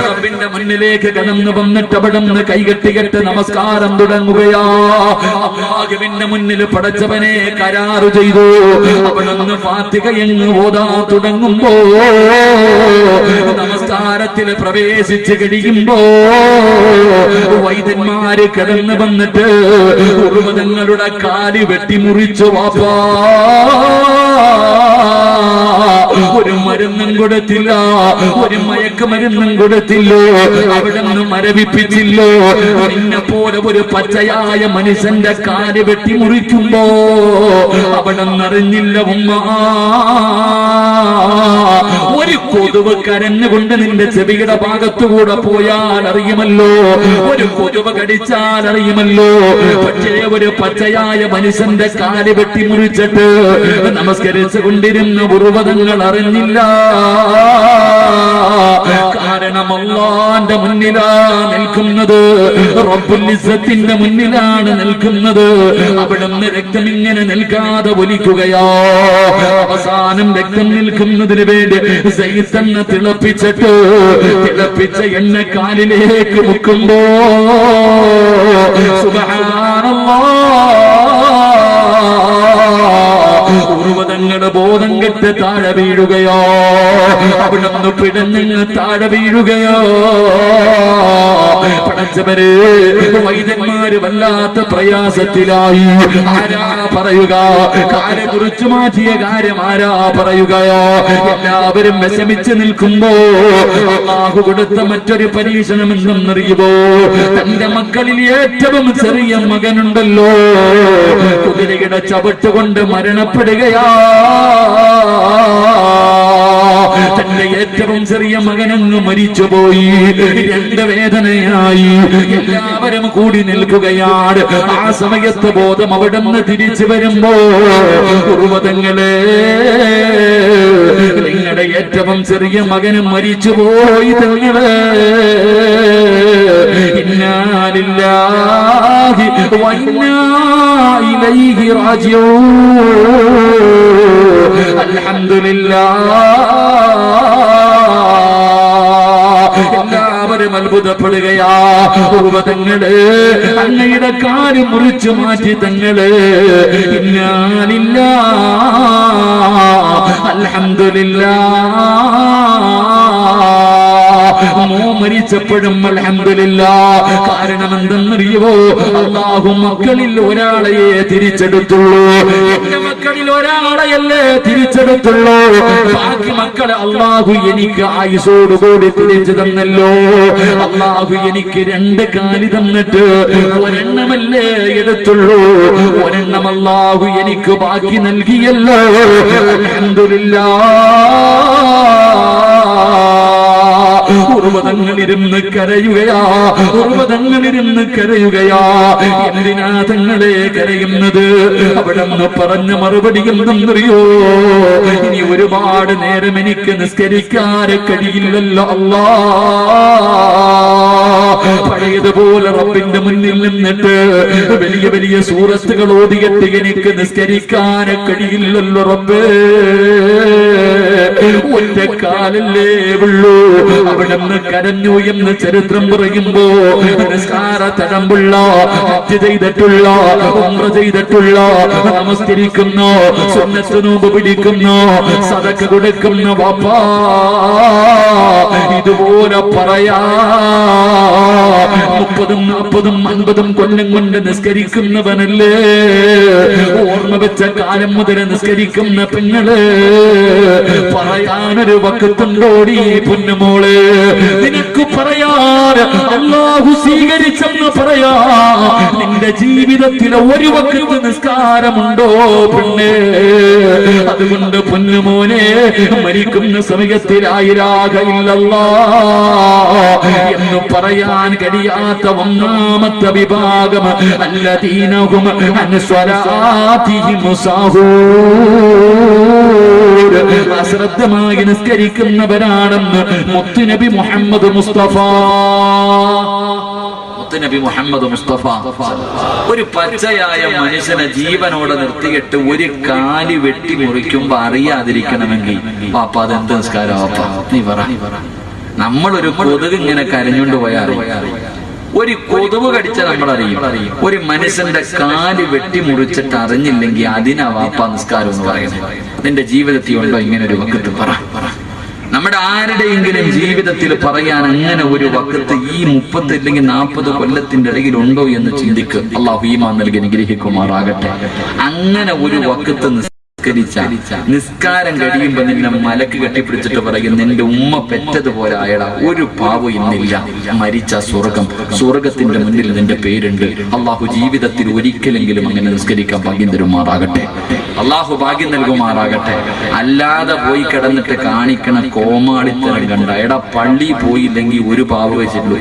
റബ്ബിന്റെ മുന്നിലേക്ക് കടന്നു വന്നിട്ട് അവിടുന്ന് കൈകെട്ടികെട്ട് നമസ്കാരം തുടങ്ങുകയാ. അല്ലാഹുവിന്റെ മുന്നിൽ പടച്ചവനെ കരാറ് ചെയ്തു. അവിടുന്ന് ഫാത്തിഹ എന്ന് ഓതാ തുടങ്ങുമ്പോ, നമസ്കാരത്തിൽ പ്രവേശിച്ച് കഴിയുമ്പോ വൈദ്യന്മാര് കടന്നു വന്നിട്ട് ഉർവതങ്ങളുടെ കാല് വെട്ടിമുറിച്ചു. വാപ്പാ, ഒരു മരുന്നും കൊടുത്തില്ല, ഒരു മയക്കുമരുന്നും കൊടുത്തില്ലോ, അവിടുന്ന് മരവിപ്പിച്ചില്ലോ. നിന്നെ പോലെ ഒരു പച്ചയായ മനുഷ്യന്റെ കാല് വെട്ടിമുറിക്കുമ്പോ അവിടുന്ന് അറിഞ്ഞില്ല ഉമ്മ. ഒരു കൊതുവ് കരഞ്ഞുകൊണ്ട് നിന്റെ ചെവിയുടെ ഭാഗത്തുകൂടെ പോയാൽ അറിയുമല്ലോ, ഒരു കൊതുവ് കടിച്ചാൽ അറിയുമല്ലോ. പക്ഷേ ഒരു പച്ചയായ മനുഷ്യന്റെ കാല് വെട്ടിമുറിച്ചിട്ട് നമസ്കരിച്ചു കൊണ്ടിരുന്ന ഉർവതങ്ങൾ അറിഞ്ഞില്ല. കാരണം അല്ലാഹുവിന്റെ മുന്നിലാ നിൽക്കുന്നത്, റബ്ബുൽ ഇസ്സത്തിന്റെ മുന്നിലാണ് നിൽക്കുന്നത്. അവിടുന്ന് രക്തം ഇങ്ങനെ നിൽക്കാതെ ഒലിക്കുകയാ. അവസാനം രക്തം നിൽക്കുന്നതിന് വേണ്ടി സൈത്തന്നെ തിളപ്പിച്ച എണ്ണ കാലിലേക്ക് മുക്കുമ്പോ ഉർവതങ്ങളുടെ ബോധം കെട്ട് താഴെ വീഴുകയോ, അവിടുന്ന് പിടഞ്ഞങ്ങ് താഴെ വീഴുകയോ. പടച്ചവരെ, വൈദ്യന്മാര് വല്ലാത്ത പ്രയാസത്തിലായി. ആരാ പറയുക? കാലെ കുറിച്ചു മാറ്റിയ കാര്യം ആരാ പറയുകയോ? എല്ലാവരും വിഷമിച്ച് നിൽക്കുമ്പോ അല്ലാഹു കൊടുത്ത മറ്റൊരു പരീക്ഷണം എന്തെന്നറിയുമോ? തന്റെ മക്കളിൽ ഏറ്റവും ചെറിയ മകനുണ്ടല്ലോ, കുതിരയുടെ ചവിട്ടുകൊണ്ട് മരണപ്പെടുകയാ. എന്റെ ഏറ്റവും ചെറിയ മകനങ്ങ് മരിച്ചുപോയി. രണ്ട് വേദനയായി. എല്ലാവരും കൂടി നിൽക്കുകയാണ്. ആ സമയത്ത് ബോധം അവിടെ നിന്ന് തിരിച്ചു വരുമ്പോ ഉർവതങ്ങളെ, നിങ്ങളുടെ ഏറ്റവും ചെറിയ മകനും മരിച്ചുപോയി തങ്ങളെ. ഇന്നാ ലില്ലാഹി വ ഇന്നാ ഇലൈഹി റാജിഊൻ. അൽഹംദുലില്ലാഹ്. എല്ലാവരും അത്ഭുതപ്പെടുകയാ. ഉർവതങ്ങള്, അങ്ങയുടെ കാല് മുറിച്ചു മാറ്റി തങ്ങള്. ഇന്നാ ലില്ലാഹി അൽഹംദുലില്ലാഹ്. മരിച്ചപ്പോഴും അൽഹംദുലില്ലാഹ്. കാരണം എന്തെന്നറിയുവോ? അല്ലാഹു മക്കളിൽ ഒരാളെയേ തിരിച്ചെടുത്തുള്ളൂ. എന്റെ മക്കളിൽ ഒരാളെയല്ലേ തിരിച്ചെടുത്തുള്ളൂ. ബാക്കി മക്കളെ അല്ലാഹു എനിക്ക് ആയുസോടുകൂടി തിരിച്ചു തന്നല്ലോ. അല്ലാഹു എനിക്ക് രണ്ട് കാലി തന്നിട്ട് ഒരെണ്ണമല്ലേ എടുത്തുള്ളൂ. ഒരെണ്ണം അല്ലാഹു എനിക്ക് ബാക്കി നൽകിയല്ലോ. അൽഹംദുലില്ലാഹ്. ഉർവതങ്ങളിരുന്ന് കരയുകയാ. ഉർവതങ്ങളിരുന്ന് കരയുകയാ. എന്തിനാ തങ്ങളെ കരയുന്നത്? അവിടെ നിന്ന് പറഞ്ഞ മറുപടി എന്തെന്നറിയോ? ഇനി ഒരുപാട് നേരം എനിക്ക് നിസ്കരിക്കാൻ കഴിയില്ലല്ലോ അല്ലാ. പഴയതുപോലെ റബ്ബിന്റെ മുന്നിൽ നിന്നിട്ട് വലിയ വലിയ സൂറത്തുകൾ ഓതിയിട്ട് എനിക്ക് നിസ്കരിക്കാൻ കഴിയില്ലല്ലോ റബ്ബേ. ഒറ്റക്കാലല്ലേ ഉള്ളൂ. അവിടെ നിന്ന് കരഞ്ഞു എന്ന് ചരിത്രം പറയുമ്പോ നിസ്കാര തടമ്പുള്ള, ഹജ്ജ് ചെയ്തിട്ടുള്ള, ഉംറ ചെയ്തിട്ടുള്ള, നമസ്കരിക്കുന്നു, സുന്നത്ത് നോമ്പ് പിടിക്കുന്നു, സദഖ കൊടുക്കുന്ന വാപ്പാ ഇതുപോലെ പറയാ. 30, 40, 50 കൊല്ലം കൊണ്ട് നിസ്കരിക്കുന്നവനല്ലേ. ഓർമ്മ വെച്ച കാലം മുതൽ നിസ്കരിക്കുന്ന പെങ്ങള് പറയാനൊരു വക്കത്തുണ്ടോടി പൊന്നുമോള്? നിനക്ക് പറയാൻ അല്ലാഹു സ്വീകരിച്ചെന്ന് പറയാ. നിന്റെ ജീവിതത്തിലെ ഒരു വക്കത്ത് നിസ്കാരമുണ്ടോ പെണ്ണേ? അതുകൊണ്ട് പൊന്നുമോനെ, മരിക്കുന്ന സമയത്തിൽ ലാ ഇലാഹ ഇല്ലല്ലാഹ് എന്ന് പറയാൻ കഴിയാത്ത ഒന്നാമത്തെ വിഭാഗം അല്ലദീനഹും അൻ സ്വലാത്തിഹിം സാഹൂൻ. അശ്രദ്ധമായി നിസ്കരിക്കുന്നവരാണെന്ന് മുത്തുനബി മുഹമ്മദ് മുസ്തഫ. നബി മുഹമ്മദ് മുസ്തഫ ഒരു പച്ചയായ മനുഷ്യനെ ജീവനോടെ നിർത്തിയിട്ട് ഒരു കാലി വെട്ടി മുറിക്കുമ്പോ അറിയാതിരിക്കണമെങ്കിൽ പാപ്പ അതെന്ത് നിസ്കാരം? നീ പറ. നമ്മളൊരു കൊതുക് ഇങ്ങനെ കരഞ്ഞുകൊണ്ട് പോയാൽ, ഒരു കൊതുക് കടിച്ച നമ്മളറിയും. ഒരു മനുഷ്യന്റെ കാല് വെട്ടി മുറിച്ചിട്ട് അറിഞ്ഞില്ലെങ്കിൽ അതിനാ വാപ്പ നിസ്കാരം എന്ന് പറയുന്നത്. നിന്റെ ജീവിതത്തിൽ ഉണ്ടോ ഇങ്ങനെ ഒരു വക്കത്ത്? പറ. നമ്മുടെ ആരുടെയെങ്കിലും ജീവിതത്തിൽ പറയാൻ അങ്ങനെ ഒരു വക്കത്ത് ഈ 30 അല്ലെങ്കിൽ 40 കൊല്ലത്തിന്റെ ഇടയിൽ ഉണ്ടോ എന്ന് ചിന്തിക്കുക. അല്ലാഹു ഈമാൻ നൽകി അനുഗ്രഹിക്കുമാറാകട്ടെ. അങ്ങനെ ഒരു വക്കത്ത് നിസ്കാരം കഴിയുമ്പോ നിന്നെ മലക്ക് കെട്ടിപ്പിടിച്ചിട്ട് പറയും, നിന്റെ ഉമ്മ പെറ്റതുപോലെ ആയടാ, ഒരു പാവം ഇന്നില്ല, മരിച്ച സ്വർഗത്തിന്റെ മുന്നിൽ നിന്റെ പേരുണ്ട്. അള്ളാഹു ജീവിതത്തിൽ ഒരിക്കലെങ്കിലും അങ്ങനെ നിസ്കരിക്കാൻ ഭാഗ്യം തരുമാറാകട്ടെ. അള്ളാഹു ഭാഗ്യം നൽകുമാറാകട്ടെ. അല്ലാതെ പോയി കിടന്നിട്ട് കാണിക്കണ കോമാളിത്തരം കണ്ട, എടാ പള്ളി പോയില്ലെങ്കിൽ ഒരു പാവം വെച്ചിട്ടുള്ളൂ.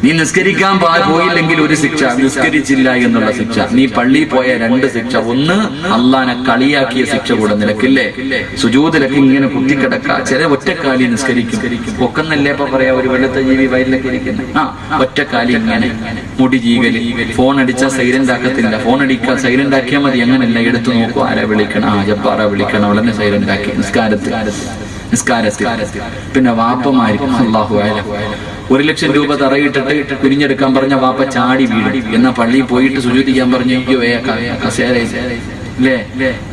നീ നിസ്കരിക്കാൻ പോയില്ലെങ്കിൽ ഒരു ശിക്ഷ, നിസ്കരിച്ചില്ല എന്നുള്ള ശിക്ഷ. നീ പള്ളി പോയ 2 ശിക്ഷ. ഒന്ന്, അള്ളാനെ കളിയാക്കിയ ശിക്ഷ കൂടെ നിനക്കില്ലേ. സുജൂദിലൊക്കെ ഇങ്ങനെ കുത്തിക്കിടക്ക, ചില ഒറ്റക്കാലി നിസ്കരിക്കും. പൊക്കെന്നല്ലേ ഇപ്പൊ പറയാ, ഒരു വെളുത്ത ജീവി വയലിലൊക്കെ ഇരിക്കുന്നത്. ഒറ്റക്കാലി ഇങ്ങനെ മുടി ജീകല്. ഫോൺ അടിച്ചാൽ സൈലന്റ് ആക്കത്തില്ല. ഫോൺ അടിക്കാൻ സൈലന്റ് ആക്കിയാൽ മതി. അങ്ങനല്ല, എടുത്തു നോക്കും, ആരെ വിളിക്കണം, ജബ്ബാറെ വിളിക്കണം, അവളെന്നെ സൈലന്റ് ആക്കി. നിസ്കാരത്തിൽ പിന്നെ വാപ്പമായിരിക്കും. അല്ലാഹു അഅലം. 1 ലക്ഷം രൂപ തറയിട്ടിട്ട് കുനിഞ്ഞെടുക്കാൻ പറഞ്ഞ വാപ്പ ചാടി വീഴും. എന്നാ പള്ളിയിൽ പോയിട്ട് സുജൂദ് ചെയ്യാൻ പറഞ്ഞു, കസേര അല്ലേ?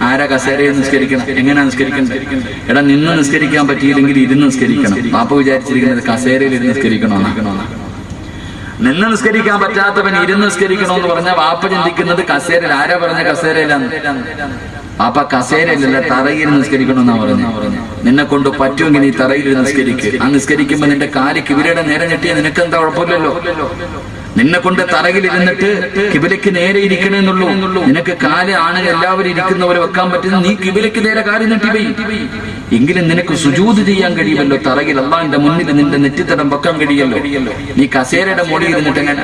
ആരാ കസേരയിൽ നിസ്കരിക്കണം? എങ്ങനെയാ നിസ്കരിക്കണം? എടാ നിന്ന് നിസ്കരിക്കാൻ പറ്റിയില്ലെങ്കിൽ ഇരുന്ന് നിസ്കരിക്കണം. വാപ്പ വിചാരിച്ചിരിക്കുന്നത് കസേരയിൽ ഇരുന്ന് നിസ്കരിക്കണമെന്നാ. നിന്ന് നിസ്കരിക്കാൻ പറ്റാത്തവൻ ഇരുന്ന് നിസ്കരിക്കണമെന്ന് പറഞ്ഞാൽ വാപ്പ ചിന്തിക്കുന്നത് കസേരയിൽ. ആരാ പറഞ്ഞ കസേരയിലാന്ന്? വാപ്പ കസേരയിലല്ല, തറയിൽ നിസ്കരിക്കണമെന്നാ പറഞ്ഞു. നിന്നെ കൊണ്ട് പറ്റുമെങ്കിൽ നീ തറയിൽ നിസ്കരിക്കുക. ആ നിസ്കരിക്കുമ്പോ നിന്റെ കാലിക്ക് ഇവരുടെ നേരെ ഞെട്ടിയാൽ നിനക്കെന്താ കുഴപ്പമില്ലല്ലോ. നിന്നെ കൊണ്ട് തറകിലിരുന്നിട്ട് കിബിലയ്ക്ക് നേരെ ഇരിക്കണമെന്നുള്ളൂ. നിനക്ക് കാല് ആണ് എല്ലാവരും ഇരിക്കുന്നവരെ വെക്കാൻ പറ്റുന്ന, നീ കിബിലയ്ക്ക് നേരെ കാല് നീട്ടി പോയി. എങ്കിലും നിനക്ക് സുജൂദ് ചെയ്യാൻ കഴിയുമല്ലോ. തറകിൽ അള്ളാഹിന്റെ മുന്നിൽ നിന്റെ നെറ്റിത്തടം വെക്കാൻ കഴിയല്ലോ. നീ കസേരയുടെ മുകളിൽ ഇരുന്നിട്ട് എങ്ങനെ,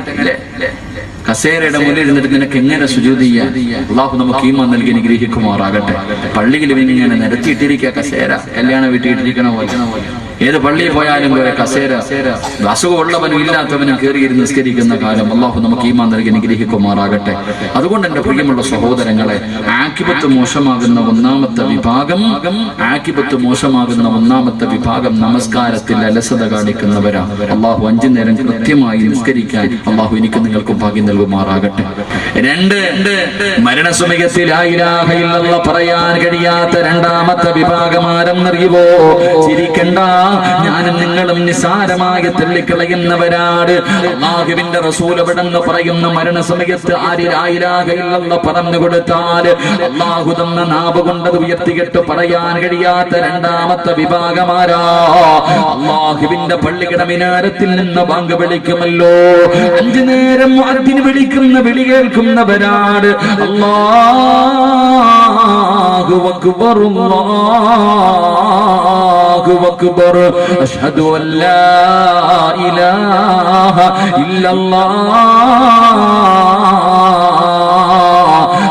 കസേരയുടെ മുന്നിൽ ഇരുന്നിട്ട് നിനക്ക് എങ്ങനെ സുജൂദ് ചെയ്യാൻ? അള്ളാഹു നമുക്ക് ഈമാൻ നൽകി അനുഗ്രഹിക്കുമാറാകട്ടെ. പള്ളിയിൽ ഇങ്ങനെ നിരത്തിയിട്ടിരിക്കുക കസേര, കല്യാണ വീട്ടിൽ ഇട്ടിരിക്കണ പോലെ. ഏത് പള്ളിയിൽ പോയാലും കസേര, അസുഖമുള്ളവനും ഇല്ലാത്തവനും കയറിയിരുന്ന് നിസ്കരിക്കുന്ന കാലം അള്ളാഹു നമുക്ക് ഈമാൻ നൽകി അനുഗ്രഹിക്കുമാറാകട്ടെ. അതുകൊണ്ട് എന്റെ പ്രിയമുള്ള സഹോദരങ്ങളെ, ആഖിബത്ത് മോശമാകുന്ന ഒന്നാമത്തെ വിഭാഗം നമസ്കാരത്തിൽ അലസത കാണിക്കുന്നവരാ. അള്ളാഹു 5 നേരം കൃത്യമായി നിസ്കരിക്കാൻ അള്ളാഹു എനിക്ക് നിങ്ങൾക്കും ഭാഗ്യം നൽകുമാറാകട്ടെ. 2, മരണസമയത്തിൽ ലാ ഇലാഹ ഇല്ലല്ലാഹ് പറയാൻ കഴിയാത്ത രണ്ടാമത്തെ വിഭാഗം ആരെന്നറിയുമോ? ചിരിക്കണ്ട, ഞാനും നിങ്ങളും നിസാരമായി തള്ളിക്കളയുന്നവരാണ്. അല്ലാഹുവിന്റെ റസൂൽ എവിടെന്ന് പറയുന്ന മരണസമയത്ത് ആര് ലാ ഇലാഹ ഇല്ലല്ലാഹ് പറഞ്ഞു കൊടുത്താൽ അല്ലാഹു തന്ന നാവ് കൊണ്ടത് ഉയർത്തിയിട്ട് പറയാൻ കഴിയാത്ത രണ്ടാമത്തെ വിഭാഗമാരാ. അല്ലാഹുവിന്റെ പള്ളിയുടെ മിനാരത്തിൽ നിന്ന് ബാങ്ക് വിളിക്കുമല്ലോ, 5 നേരം മുഅദ്ദിൻ വിളിക്കുന്ന വിളി കേൾക്കുന്നവരാണ്. അല്ലാഹു അക്ബർ, അല്ലാഹു അക്ബർ, അഷ്ഹദു അൻ ലാ ഇലാഹ ഇല്ലല്ലാഹ്,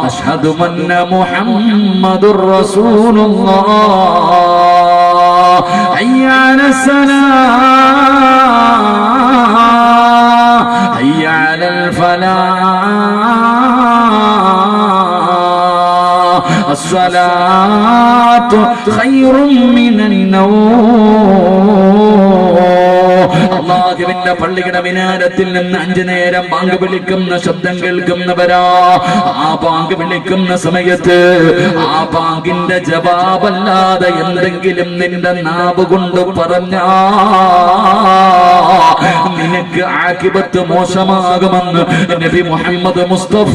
അഷ്ഹദു അന്ന മുഹമ്മദുർ റസൂലുള്ളാഹ്, ഹയ്യ അലസ്സലാഹ്, ഹയ്യ അലൽ ഫലാഹ്, അസ്സലാത്തു ഖൈറും മിനൻ നൗം. അല്ലാഹുവിന്റെ പള്ളിയുടെ മിനാരത്തിൽ നിന്ന് 5 നേരം ബാങ്ക് വിളിക്കുന്ന ശബ്ദം കേൾക്കുന്നവരാ. ആ ബാങ്ക് വിളിക്കുന്ന സമയത്ത് ആ ബാങ്കിന്റെ ജവാബല്ലാതെ എന്തെങ്കിലും നിന്റെ നാവ് കൊണ്ട് പറഞ്ഞാ നിനക്ക് ആഖിബത്ത് മോശമാകുമെന്ന് നബി മുഹമ്മദ് മുസ്തഫ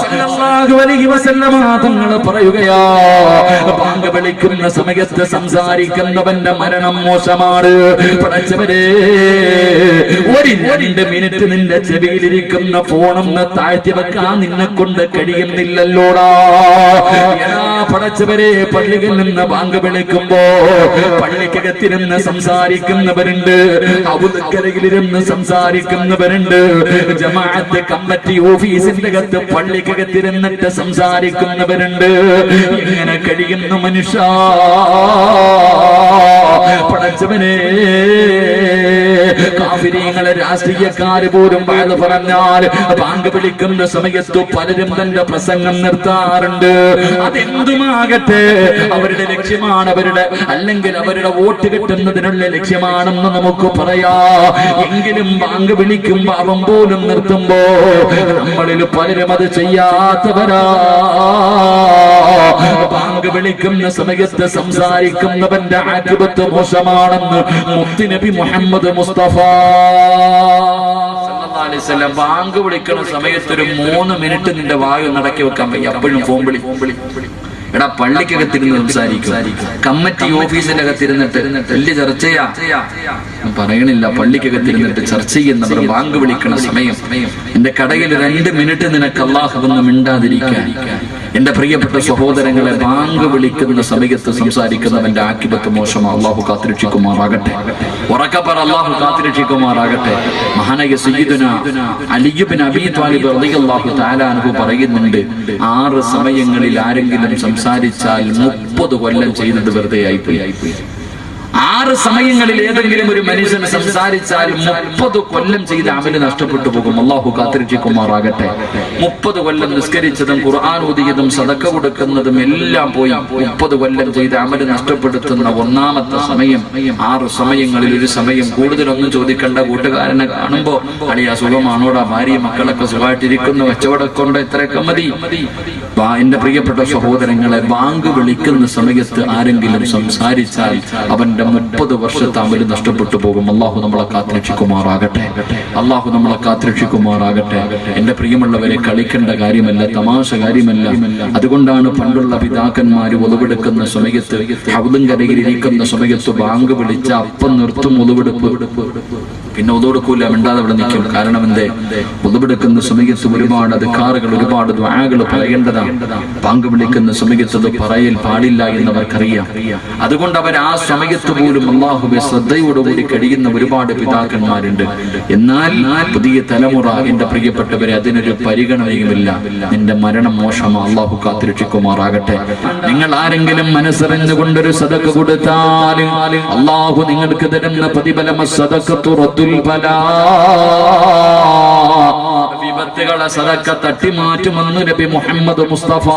സല്ലല്ലാഹു അലൈഹി വസല്ലമ തങ്ങൾ പറയുകയാ, ബാങ്ക് വിളിക്കുന്ന സമയത്ത് സംസാരിക്കുന്നവന്റെ മരണം മോശമാണ്. പടച്ചവരെ, 2 മിനിറ്റ് നിന്റെ ചെവിയിലിരിക്കുന്ന ഫോണൊന്ന് താഴ്ത്തി വെക്കാൻ നിന്നെ കൊണ്ട് കഴിയുന്നില്ലല്ലോടാ. പടച്ചവരെ, പള്ളിയിൽ നിന്ന് ബാങ്ക് വിളിക്കുമ്പോ പള്ളിക്കകത്തിരുന്ന് സംസാരിക്കുന്നവരുണ്ട്, അവതക്കരയിലിരുന്ന് സംസാരിക്കുന്നവരുണ്ട്, ജമാഅത്ത് കമ്മിറ്റി ഓഫീസിന്റെ അകത്ത് പള്ളിക്കകത്തിരുന്നിട്ട് സംസാരിക്കുന്നവരുണ്ട്. എങ്ങനെ കഴിയുന്നു മനുഷ്യ? പടച്ചവനെ, കാഫിരീങ്ങളെ രാഷ്ട്രീയക്കാര് പോലും വാഴ്ന്നു പറഞ്ഞാൽ ബാങ്ക് വിളിക്കുന്ന സമയത്ത് പലരും തന്റെ പ്രസംഗം നിർത്താറുണ്ട്. അതെന്തുമാകട്ടെ, അവരുടെ ലക്ഷ്യമാണ്, അല്ലെങ്കിൽ അവരുടെ വോട്ട് കിട്ടുന്നതിനുള്ള ലക്ഷ്യമാണെന്ന് നമുക്ക് പറയാ. എങ്കിലും ബാങ്ക് വിളിക്കുമ്പോ അവൻ പോലും നിർത്തുമ്പോ നമ്മളിൽ പലരും അത് ചെയ്യാത്തവരാ. ബാങ്ക് വിളിക്കുന്ന സമയത്ത് സംസാരിക്കുന്നവന്റെ ആഖിബത്ത് മോശമാണെന്ന് മുത്തുനബി മുഹമ്മദ് മുസ്തഫ സല്ലല്ലാഹു അലൈഹി വസല്ലം. ബാങ്ക് വിളിക്കുന്ന സമയത്ത് ഒരു 3 മിനിറ്റ് നിന്റെ വായു നടക്കി വെക്കാൻ വയ്യ, അപ്പോഴും ഫോൺ വിളി. എടാ, പള്ളിക്കകത്തിരുന്ന് സംസാരിക്കും, കമ്മിറ്റി ഓഫീസിന്റെ അകത്തിരുന്നിട്ട് വലിയ ചർച്ചയാ പറയണില്ല. പള്ളിക്കകത്തിരുന്നിട്ട് ചർച്ച ചെയ്യുന്നവർ ബാങ്ക് വിളിക്കണ സമയം എന്റെ കടയിൽ 2 മിനിറ്റ് നിനക്ക് അല്ലാഹു വന്ന് മിണ്ടാതിരിക്കാൻ. എന്റെ പ്രിയപ്പെട്ട സഹോദരങ്ങളെ, ബാങ്ക് വിളിക്കുന്ന സമയത്ത് സംസാരിക്കുന്നവന്റെ ആഖിബത്ത് മോശമാണ്. അല്ലാഹു കാത്തുരക്ഷിക്കുമാറാകട്ടെ. ഉറക്കപ്പറ, അല്ലാഹു കാത്തുരക്ഷിക്കുമാറാകട്ടെ. മഹാനായ സയ്യിദുനാ അലി ഇബ്നു അബീ ത്വാലിബ് റളിയല്ലാഹു തആല അൻഹു പറയുന്നുണ്ട്, 6 സമയങ്ങളിൽ ആരെങ്കിലും സംസാരിച്ചാൽ 30 കൊല്ലം ചെയ്തത് വെറുതെ ആയിപ്പോയി. 6 സമയങ്ങളിൽ ഏതെങ്കിലും ഒരു മനുഷ്യൻ സംസാരിച്ചാൽ 30 കൊല്ലം ചെയ്ത അമല് നഷ്ടപ്പെട്ടു പോകും. അല്ലാഹു കാത്തിരക്ഷിക്കുമാറാകട്ടെ. 30 കൊല്ലം നിസ്കരിച്ചതും ഖുർആൻ ഓതിയതും സദഖ കൊടുക്കുന്നതും എല്ലാം പോയി. 30 കൊല്ലം ചെയ്ത അമല് നഷ്ടപ്പെടുത്തുന്ന ഒന്നാമത്തെ സമയം. 6 സമയങ്ങളിൽ ഒരു സമയം. കൂടുതലൊന്നും ചോദിക്കേണ്ട. കൂട്ടുകാരനെ കാണുമ്പോ അളിയ സുഖമാണോടാ, ഭാര്യ മക്കളൊക്കെ സുഖമായിട്ടിരിക്കുന്നു, കച്ചവടക്കൊണ്ട് ഇത്രയൊക്കെ മതി. എന്റെ പ്രിയപ്പെട്ട സഹോദരങ്ങളെ, ബാങ്ക് വിളിക്കുന്ന സമയത്ത് ആരെങ്കിലും സംസാരിച്ചാൽ അവന്റെ 30 വർഷത്തെ അമല് നഷ്ടപ്പെട്ടു പോകും. അല്ലാഹു നമ്മളെ കാത്തുരക്ഷിക്കുമാറാകട്ടെ. അല്ലാഹു നമ്മളെ കാത്തുരക്ഷിക്കുമാറാകട്ടെ. എന്റെ പ്രിയമുള്ളവരെ, കളിക്കേണ്ട കാര്യമല്ല, തമാശ കാര്യമല്ല. അതുകൊണ്ടാണ് പണ്ടുള്ള പിതാക്കന്മാര് ഒളിവെടുക്കുന്ന സമയത്ത്, ഹൗദിൻ കരയിൽ ഇരിക്കുന്ന സമയത്ത് ബാങ്ക് വിളിച്ച അപ്പം നിർത്തും ഒളിവെടുപ്പ്. പിന്നെ ഒതുകൊടുക്കൂല, മിണ്ടാതെ ഇവിടെ നിൽക്കും. കാരണം എന്തേ? ഒതുവെടുക്കുന്ന സമയത്ത് ഒരുപാട് അദ്കാറുകൾ, ഒരുപാട് ദുആകൾ പറയേണ്ടതാണ്. പങ്ക് വിളിക്കുന്ന സമയത്ത് അത് പറയൽ പാടില്ല എന്നവർക്കറിയാം. അതുകൊണ്ട് അവർ ആ സമയത്ത് പോലും അല്ലാഹുവേ ശ്രദ്ധയോടുകൂടി കഴിയുന്ന ഒരുപാട് പിതാക്കന്മാരുണ്ട്. എന്നാൽ പുതിയ തലമുറ, എന്റെ പ്രിയപ്പെട്ടവരെ, അതിനൊരു പരിഗണനയുമില്ല. നിന്റെ മരണം മോശമാ, അല്ലാഹു കാത്തിരക്ഷിക്കുമാറാകട്ടെ. നിങ്ങൾ ആരെങ്കിലും മനസ്സറിഞ്ഞുകൊണ്ടൊരു സദഖ കൊടുത്താൽ അല്ലാഹു നിങ്ങൾക്ക് തരുന്ന പ്രതിഫലം സദഖത്തു റദ്ദുൽ ബലാ, വിപത്തുകളെ സദഖ തട്ടിമാറ്റുമെന്ന് നബി മുഹമ്മദ് മുസ്തഫ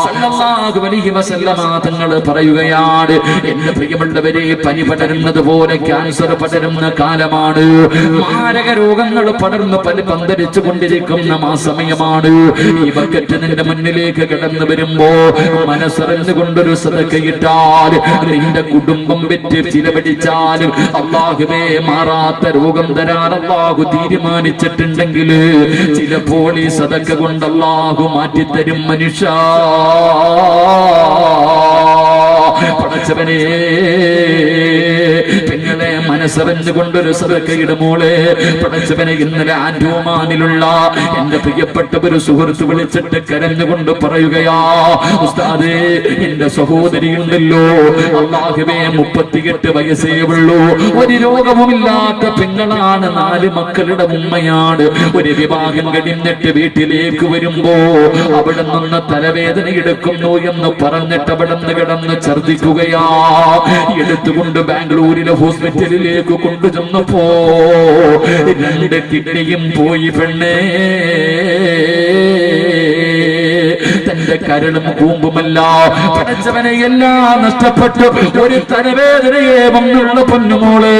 സല്ലല്ലാഹു അലൈഹി വസല്ലമ തങ്ങൾ പറയുകയാണ്. എന്റെ പ്രിയമുള്ളവരെ, പനി പടരുന്നത് പോലെ ക്യാൻസർ പടരുന്ന കാലമാണ്. മാരക രോഗങ്ങൾ പടർന്ന് പന്തരിച്ചു കൊണ്ടിരിക്കുന്ന ആ സമയമാണ്. ഈ ബക്കറ്റ് നിന്റെ മുന്നിലേക്ക് കടന്നു വരുമ്പോ മനസ്സറിഞ്ഞുകൊണ്ടൊരു സദഖയിട്ടാൽ, നിന്റെ കുടുംബം വെച്ച് ചിലവഴിച്ചാലും അല്ലാഹുവേ മാറാത്ത രോഗം തരാൻ അല്ലാഹു തീരുമാനിച്ചിട്ടുണ്ടെങ്കിൽ ചിലപ്പോൾ ഈ സദഖ കൊണ്ട് അല്ലാഹു മാറ്റിത്തരും മനുഷ്യ. പടച്ചവനെ, പെങ്ങളെ മനസ്സറിഞ്ഞുകൊണ്ടൊരു സദഖയുടെ മോളെ, പടച്ചവനെ, ഇന്നലെ ആൻഡോമാനിലുള്ള എന്റെ പ്രിയപ്പെട്ട ഒരു സുഹൃത്ത് വിളിച്ചിട്ട് കരഞ്ഞുകൊണ്ട് പറയുകയാ, ഉസ്താദേ, എന്റെ സഹോദരിയുണ്ടല്ലോ, അല്ലാഹുവേ 38 വയസ്സേ ഉള്ളൂ, ഒരു രോഗവുമില്ലാത്ത പെങ്ങളാണ്, 4 മക്കളുടെ ഉമ്മയാണ്. ഒരു വിവാഹം കഴിഞ്ഞിട്ട് വീട്ടിലേക്ക് വരുമ്പോ അവിടെ നിന്ന് തലവേദന എടുക്കുന്നു എന്ന് പറഞ്ഞിട്ട് അവിടെ നിന്ന് കിടന്ന് ഛർദിക്കുകയാ. എടുത്തുകൊണ്ട് ബാംഗ്ലൂരിലെ ഹോസ്പിറ്റലിലേക്ക് കൊണ്ടുചെന്നപ്പോ 2 കിഡ്നിയും പോയി പെണ്ണേ. തന്റെ കരളും കൂമ്പുമല്ല, പടച്ചവനെ, എല്ലാം നഷ്ടപ്പെട്ടു. ഒരു തലവേദനയെ വന്നുള്ള പൊന്നുമോള്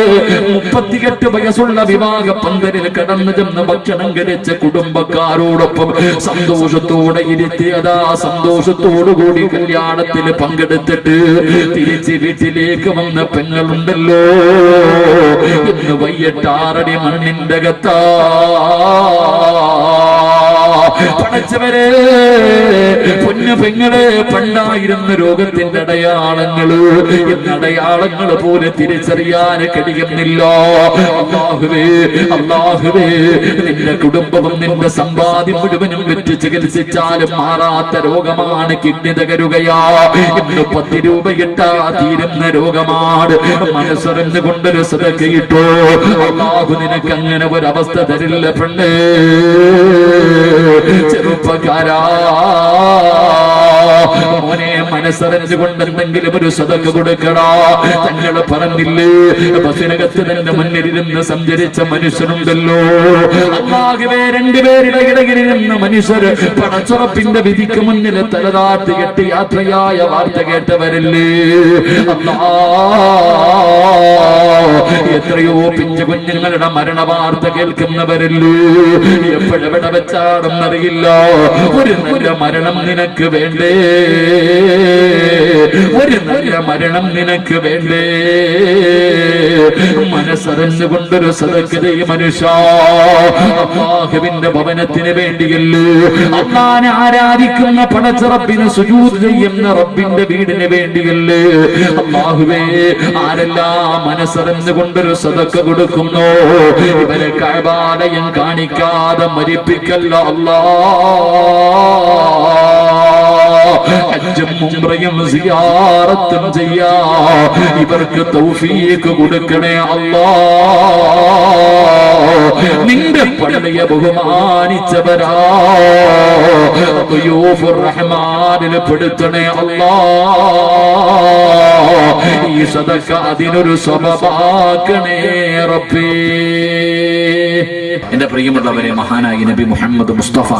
38 വയസ്സുള്ള വിവാഹ പന്തലിൽ കടന്നു ചെന്ന് ഭക്ഷണം കഴിച്ച കുടുംബക്കാരോടൊപ്പം സന്തോഷത്തോടെ ഇരുത്തിയതാ. സന്തോഷത്തോടുകൂടി കല്യാണത്തിൽ പങ്കെടുത്തിട്ട് തിരിച്ച് വീട്ടിലേക്ക് വന്ന പെങ്ങളുണ്ടല്ലോ, ഇന്ന് വൈകിട്ട് 6 അടി മണ്ണിന്റെ അകത്താ. പടച്ചവരെ, പൊന്നു പെങ്ങളെ, പണ്ടായിരുന്ന രോഗത്തിന്റെ അടയാളങ്ങള് ഇന്ന് അടയാളങ്ങൾ പോലെ തിരിച്ചറിയാൻ കഴിയുന്നില്ല. അല്ലാഹുവേ, അല്ലാഹുവേ, നിന്റെ കുടുംബവും നിന്റെ സമ്പാദ്യം മുഴുവനും വെച്ച് ചികിത്സിച്ചാലും മാറാത്ത രോഗമാണ് കിഡ്നി തകരുകയാ. ഇന്ന് 10 രൂപയിട്ടാ തീരുന്ന രോഗമാണ്. മനസ്സറിഞ്ഞുകൊണ്ടൊരു സദഖയിട്ടോ, അല്ലാഹു നിനക്ക് അങ്ങനെ ഒരവസ്ഥ തരില്ല പെണ്ണേ. ചെറുപ്പക്കാരാ, മോനെ, മനസ്സറിഞ്ഞുകൊണ്ട് എന്തെങ്കിലും ഒരു സദഖ കൊടുക്കടാ. തങ്ങൾ പറഞ്ഞില്ലേ, ബസിനകത്ത് തന്റെ മുന്നിലിരുന്ന് സഞ്ചരിച്ച മനുഷ്യനുണ്ടല്ലോ, അല്ലാഹുവേ, 2 പേരുടെ ഇടയിലിരുന്ന മനുഷ്യർ പടച്ചുറപ്പിന്റെ വിധിക്ക് മുന്നിൽ തലതാഴ്ത്തി കെട്ടി യാത്രയായ വാർത്ത കേട്ടവരല്ലേ. എത്രയോ പിഞ്ചു കുഞ്ഞുങ്ങളുടെ മരണ വാർത്ത കേൾക്കുന്നവരല്ലേ. എപ്പോഴെവിടെ വെച്ചാണെന്നറിയില്ല. ഒരു നല്ല മരണം നിനക്ക് വേണ്ടേ? ഒരു നല്ല മരണം നിനക്ക് വേണ്ടേ? മനസ്സറിഞ്ഞുകൊണ്ടൊരു സദഖയെ മനുഷ്യ, അല്ലാഹുവിന്റെ ഭവനത്തിന് വേണ്ടിയല്ലേ, അല്ലാഹുവിനെ ആരാധിക്കുന്ന പടച്ചറപ്പിന് സുജൂദ് ചെയ്യുന്ന റബ്ബിന്റെ വീടിന് വേണ്ടിയല്ലേ. അല്ലാഹുവേ, ആരെല്ലാം മനസ്സറിഞ്ഞുകൊണ്ടൊരു സദഖ കൊടുക്കുന്നു, ഇവരെ കഅബാലയം കാണിക്കാതെ മരിപ്പിക്കല്ല ഹജ്ജും ഉംറയും സിയാറത്തും ചെയ്യാ ഇവർക്ക് തൗഫീഖ് കൊടുക്കണേ അല്ലാഹ്. നിന്റെ പള്ളിയെ ബഹുമാനിച്ചവരാ ഖുയൂഫുർ റഹ്മാനിൽ പെടുത്തണേ അല്ലാഹ്. ഈ സദഖ അതിനൊരു സബബാക്കണേ റബ്ബേ. എന്റെ പ്രിയമുള്ളവരെ, മഹാനായ നബി മുഹമ്മദ് മുസ്തഫ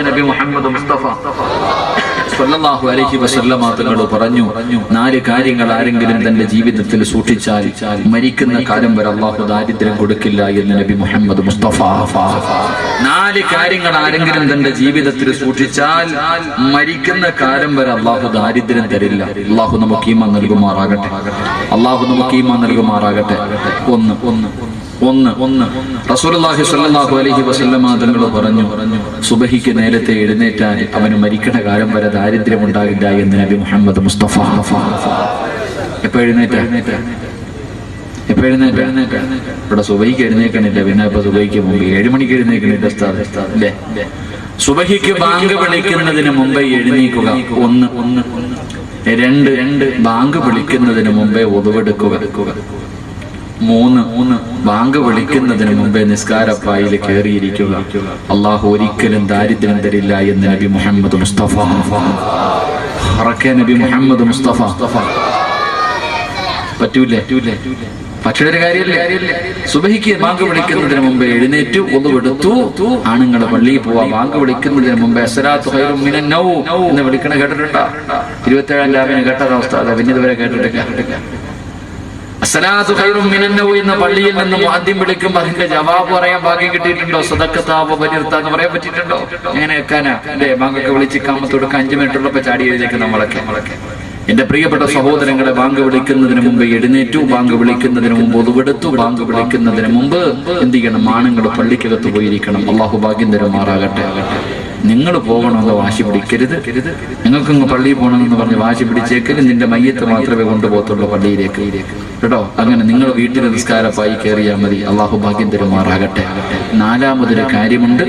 നബി മുഹമ്മദ് മുസ്തഫ സല്ലല്ലാഹു അലൈഹി വസല്ലമ തങ്ങൾ പറഞ്ഞു, 4 കാര്യങ്ങൾ ആരെങ്കിലും തന്റെ ജീവിതത്തിൽ സൂക്ഷിച്ചാൽ മരിക്കുന്ന കാലം വരെ അല്ലാഹു ദാരിദ്ര്യം കൊടുക്കില്ല എന്ന് നബി മുഹമ്മദ് മുസ്തഫ. 4 കാര്യങ്ങൾ ആരെങ്കിലും തന്റെ ജീവിതത്തിൽ സൂക്ഷിച്ചാൽ മരിക്കുന്ന കാലം വരെ അല്ലാഹു ദാരിദ്ര്യം തരില്ല. അല്ലാഹു നമുക്ക് ഈമാൻ നൽകുമാറാകട്ടെ. അല്ലാഹു നമുക്ക് ഈമാൻ നൽകുമാറാകട്ടെ. ഒന്ന് റസൂലുള്ളാഹി സ്വല്ലല്ലാഹു അലൈഹി വസല്ലമ തങ്ങൾ പറഞ്ഞു, സുബഹിക്ക് നേരത്തെ എഴുന്നേറ്റാൽ അവന് മരിക്കണ കാലം വരെ ദാരിദ്ര്യം ഉണ്ടാകില്ല എന്ന് നബി മുഹമ്മദ് മുസ്തഫ. എപ്പോ എഴുന്നേറ്റ? എപ്പോ എഴുന്നേൽക്കാം? ഇവിടെ സുബഹിക്ക് എഴുന്നേക്കണില്ല, പിന്നെ ഇപ്പൊ സുബഹിക്ക് മുമ്പ് 7 മണിക്ക് എഴുന്നേക്കണില്ല അല്ലേ? സുബഹിക്ക് ബാങ്ക് വിളിക്കുന്നതിന് മുമ്പേ എഴുന്നേക്കുക. 1. 2 ബാങ്ക് വിളിക്കുന്നതിന് മുമ്പേ ഉദവെടുക്കുക. 3 ബാങ്ക് വിളിക്കുന്നതിന് മുമ്പേ നിസ്കാരപ്പായിൽ കയറിയിരിക്കുക. അള്ളാഹു ഒരിക്കലും ദാരിദ്ര്യം തരില്ല എന്ന് നബി മുഹമ്മദ് മുസ്തഫ. നബി മുഹമ്മദ് മുസ്തഫ. പറ്റൂലേ? പക്ഷേ ഒരു കാര്യമില്ല, സുബഹിക്ക് ബാങ്ക് വിളിക്കുന്നതിന് മുമ്പ് എഴുന്നേറ്റു ഒന്നുവെടുത്തു, ആണുങ്ങൾ പള്ളിയിൽ പോവാ. ബാങ്ക് വിളിക്കുന്നതിന് മുമ്പ് അസ്സലാത്തു ഖൈറും മിനൻ നൗം എന്ന് വിളിക്കണ കേട്ടിട്ടുണ്ടോ? 27-ാം രാവിനെ കേട്ടത് അവസ്ഥ പിന്നെ ഇതുവരെ കേട്ടിട്ടില്ല. അസ്സലാത്തു ഖൈറും മിനൻ നൗം എന്ന പള്ളിയിൽ നിന്ന് ആദ്യം വിളിക്കുമ്പോൾ അതിന്റെ ജവാബ് പറയാൻ ഭാഗ്യം കിട്ടിയിട്ടുണ്ടോ? സദഖത്താവ ബനിർത്ത എന്ന് പറയാൻ പറ്റിയിട്ടുണ്ടോ? എങ്ങനെ വെക്കാനാ അല്ലേ? ബാങ്കൊക്കെ വിളിച്ച് കാമത്ത് കൊടുക്കാൻ 5 മിനിറ്റ് ഉള്ളപ്പോ ചാടി എഴുതേക്ക് നമ്മളൊക്കെ. എന്റെ പ്രിയപ്പെട്ട സഹോദരങ്ങളെ, ബാങ്ക് വിളിക്കുന്നതിന് മുമ്പ് എഴുന്നേറ്റു, ബാങ്ക് വിളിക്കുന്നതിന് മുമ്പ് ഒതുവെടുത്തു, ബാങ്ക് വിളിക്കുന്നതിന് മുമ്പ് എന്ത് ചെയ്യണം? ആണുങ്ങൾ പള്ളിക്കകത്ത് പോയിരിക്കണം. അള്ളാഹു ഭാഗ്യം തരുമാറാകട്ടെ. നിങ്ങൾ പോകണമെന്ന് വാശി പിടിക്കരുത്. നിങ്ങൾക്കിങ്ങ് പള്ളിയിൽ പോകണമെന്ന് പറഞ്ഞ് വാശി പിടിച്ചേക്കരുത്. നിന്റെ മയ്യത്ത് മാത്രമേ കൊണ്ടുപോകത്തുള്ളൂ പള്ളിയിലേക്ക് കേട്ടോ. അങ്ങനെ നിങ്ങൾ വീട്ടിൽ നിസ്കാരപ്പായി കയറിയാൽ മതി. അള്ളാഹു ഭാഗ്യം തരുമാറാകട്ടെ. 4മതൊരു കാര്യമുണ്ട്,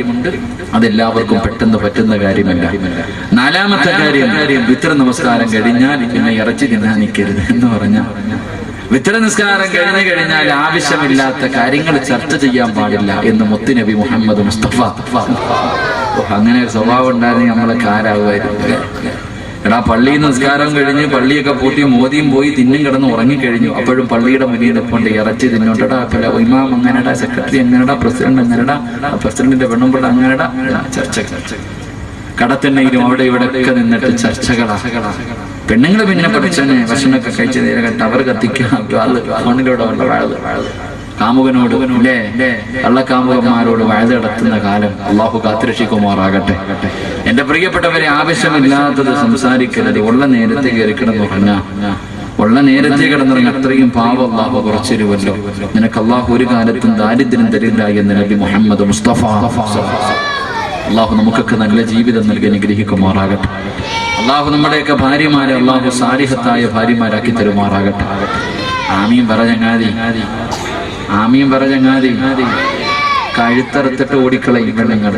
അതെല്ലാവർക്കും പെട്ടെന്ന് പറ്റുന്ന കാര്യമല്ല. 4മത്തെ കാര്യം, വിത്ര നമസ്കാരം കഴിഞ്ഞാൽ പിന്നെ ഇറച്ചി തിന്നാൻ നിൽക്കരുത് എന്ന് പറഞ്ഞാൽ, വിത്ര നിസ്കാരം കഴിഞ്ഞാൽ ആവശ്യമില്ലാത്ത കാര്യങ്ങൾ ചർച്ച ചെയ്യാൻ പാടില്ല എന്ന് മുത്തുനബി മുഹമ്മദ് മുസ്തഫ. അങ്ങനെ ഒരു സ്വഭാവം ഉണ്ടായിരുന്നെങ്കിൽ നമ്മളെ കാരാകുമായിരുന്നു. എടാ, പള്ളി നിസ്കാരം കഴിഞ്ഞ് പള്ളിയൊക്കെ പൂട്ടി മോദിയും പോയി തിന്നും കിടന്ന് ഉറങ്ങിക്കഴിഞ്ഞു. അപ്പോഴും പള്ളിയുടെ മുന്നിൽ നിൽപ്പുണ്ട് ഇറച്ചി തിന്നോണ്ടടാ. ഇമാം അങ്ങനെടാ, സെക്രട്ടറി എങ്ങനെടാ, പ്രസിഡന്റ് എങ്ങനെടാ, പ്രസിഡന്റിന്റെ പെണ്ണുമ്പിള്ള അങ്ങനെടാ. ചർച്ച കടത്തെണ്ണയിലും അവിടെ ഇവിടെ ഒക്കെ നിന്നിട്ട് ചർച്ചകളാ. പെണ്ണുങ്ങൾ പിന്നെ പഠിച്ചനെ ഭക്ഷണമൊക്കെ കഴിച്ച് നേരെ ടവർ കത്തിക്കുക, ഫോണിലൂടെ കാമുകനോട് അല്ലേ, കള്ളക്കാമുകന്മാരോട് വഴുത നടത്തുന്ന കാലം അള്ളാഹു കാത്തുരക്ഷിക്കുമാറാകട്ടെ. എന്റെ പ്രിയപ്പെട്ടവരെ, ആവശ്യമില്ലാത്തത് സംസാരിക്കരുത്. ഉള്ള നേരത്തെ കയറി കിടന്നു പറഞ്ഞ ഉള്ള നേരത്തെ കിടന്നിറങ്ങി അത്രയും പാവം അള്ളാഹു കുറച്ചിരുവല്ലോ. നിനക്ക് അള്ളാഹു ഒരു കാലത്തും ദാരിദ്ര്യം തരില്ല എന്ന് നബി മുഹമ്മദ് മുസ്തഫ. അള്ളാഹു നമുക്കൊക്കെ നല്ല ജീവിതം നൽകി അനുഗ്രഹിക്കുമാറാകട്ടെ. അള്ളാഹു നമ്മുടെയൊക്കെ ഭാര്യമാരെ അള്ളാഹു സാലിഹത്തായ ഭാര്യമാരാക്കി തരുമാറാകട്ടെ. ആമീൻ പറ ചങ്ങാതി, ആമീൻ പറ ചങ്ങാതി. കഴുത്തറുത്തിട്ട് ഓടിക്കളയും പെണ്ണുങ്ങൾ,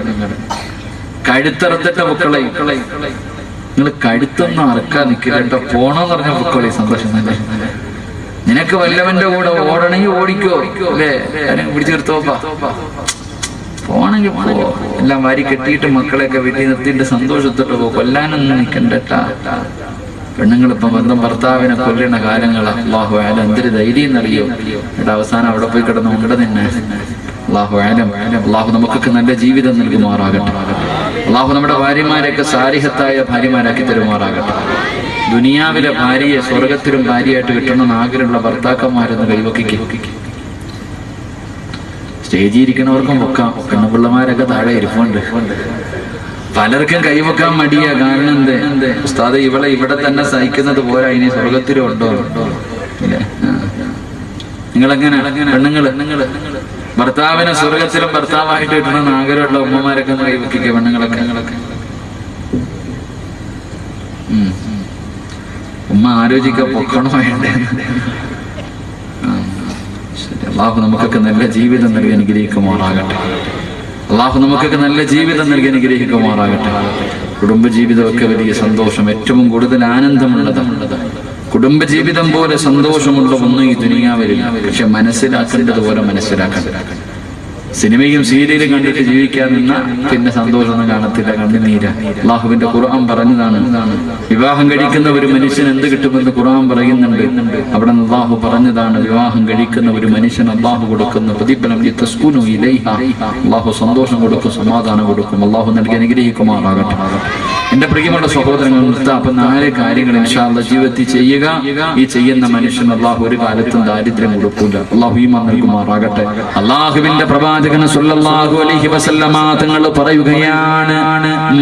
കഴുത്തറുത്തിട്ട് പൊക്കളയും. നിങ്ങൾ കഴുത്തൊന്നും അറക്കാൻ നിൽക്കില്ല. പോണോന്ന് പറഞ്ഞ പൊക്കളി സന്തോഷം തന്നെ. നിനക്ക് വല്ലവന്റെ കൂടെ ഓടണമെങ്കിൽ ഓടിക്കോ അല്ലേ, പിടിച്ചു നിർത്തോപ്പാ. പോണെങ്കിൽ പോ, എല്ലാം വാരി കെട്ടിയിട്ട് മക്കളെയൊക്കെ വീട്ടിൽ നിർത്തിയിട്ട് സന്തോഷത്തോട്ട് പോ. കൊല്ലാനൊന്നും നിൽക്കണ്ടട്ടാ. പെണ്ണുങ്ങളിപ്പം ബന്ധം ഭർത്താവിനെ കൊല്ലുന്ന കാലങ്ങളാ. അള്ളാഹു ആലം എന്തൊരു ധൈര്യം എന്നറിയോ. എന്നിട്ട് അവസാനം അവിടെ പോയി കിടന്ന് ഉണ്ട് നിന്നെ. അള്ളാഹു ആലം. അള്ളാഹു നമുക്കൊക്കെ നല്ല ജീവിതം നൽകുമാറാകട്ടെ. അള്ളാഹു നമ്മുടെ ഭാര്യമാരെയൊക്കെ സാലിഹത്തായ ഭാര്യമാരാക്കി തരുമാറാകട്ടെ. ദുനിയാവിലെ ഭാര്യയെ സ്വർഗത്തിലും ഭാര്യയായിട്ട് കിട്ടണമെന്ന് ആഗ്രഹമുള്ള ഭർത്താക്കന്മാരെന്ന് കൈവക്കിക്കും. സ്റ്റേജിൽ ഇരിക്കണവർക്കും വെക്കാം, പെണ്ണുപിള്ളമാരൊക്കെ താഴെ ഇരിപ്പുണ്ട്. പലർക്കും കൈവക്കാൻ മടിയാ. കാരണം എന്ത് ഉസ്താദ്, ഇവിടെ തന്നെ സഹിക്കുന്നത് പോരാ, ഇനി സ്വർഗത്തിലും ഉണ്ടോ? നിങ്ങളെങ്ങനെ പെണ്ണുങ്ങള് ഭർത്താവിനെ സ്വർഗത്തിലും ഭർത്താവായിട്ട് കിട്ടണമെന്ന് ആഗ്രഹമുള്ള ഉമ്മമാരൊക്കെ കൈവക്കിക്കുക. പെണ്ണുങ്ങളൊക്കെ ഉമ്മ ആലോചിക്കാൻ പൊക്കണോ വേണ്ടേ? അള്ളാഹു നമുക്കൊക്കെ നല്ല ജീവിതം നൽകി അനുഗ്രഹിക്കുമാറാകട്ടെ. അള്ളാഹു നമുക്കൊക്കെ നല്ല ജീവിതം നൽകി അനുഗ്രഹിക്കുമാറാകട്ടെ. കുടുംബജീവിതമൊക്കെ വലിയ സന്തോഷം, ഏറ്റവും കൂടുതൽ ആനന്ദമുള്ളതാണ്. കുടുംബജീവിതം പോലെ സന്തോഷമുള്ള ഒന്നും ഈ ദുനിയാവിലില്ല. പക്ഷെ മനസ്സിലാക്കേണ്ടതുപോലെ മനസ്സിലാക്കണം. സിനിമയും സീരിയലും കണ്ടിട്ട് ജീവിക്കാൻ നിന്ന പിന്നെ സന്തോഷമൊന്നും കാണത്തില്ല, കണ്ണുനീര. അള്ളാഹുവിന്റെ ഖുർആൻ പറഞ്ഞതാണ്, വിവാഹം കഴിക്കുന്ന ഒരു മനുഷ്യൻ എന്ത് കിട്ടുമെന്ന് ഖുർആൻ പറയുന്നുണ്ട്. അവിടെ അള്ളാഹു പറഞ്ഞതാണ്, വിവാഹം കഴിക്കുന്ന ഒരു മനുഷ്യൻ അള്ളാഹു കൊടുക്കുന്ന പ്രതിഫലം അള്ളാഹു സന്തോഷം കൊടുക്കും, സമാധാനം കൊടുക്കും. അള്ളാഹു നൽകി അനുഗ്രഹിക്കുമാറാകട്ടെ. എന്റെ പ്രിയമുള്ള സഹോദരങ്ങൾ, അപ്പൊ 4 കാര്യങ്ങൾ ഇൻഷാ അല്ലാഹ് ജീവിതത്തിൽ ചെയ്യുക. ഈ ചെയ്യുന്ന മനുഷ്യൻ അള്ളാഹു ഒരു കാലത്തും ദാരിദ്ര്യം കൊടുക്കൂല. അള്ളാഹു ഈമാൻ നൽകുമാറാകട്ടെ. അള്ളാഹുവിന്റെ പ്രവാചകൻ പ്രവാചകൻ സല്ലല്ലാഹു അലൈഹി വസല്ലമ തങ്ങൾ പറയുകയാണ്,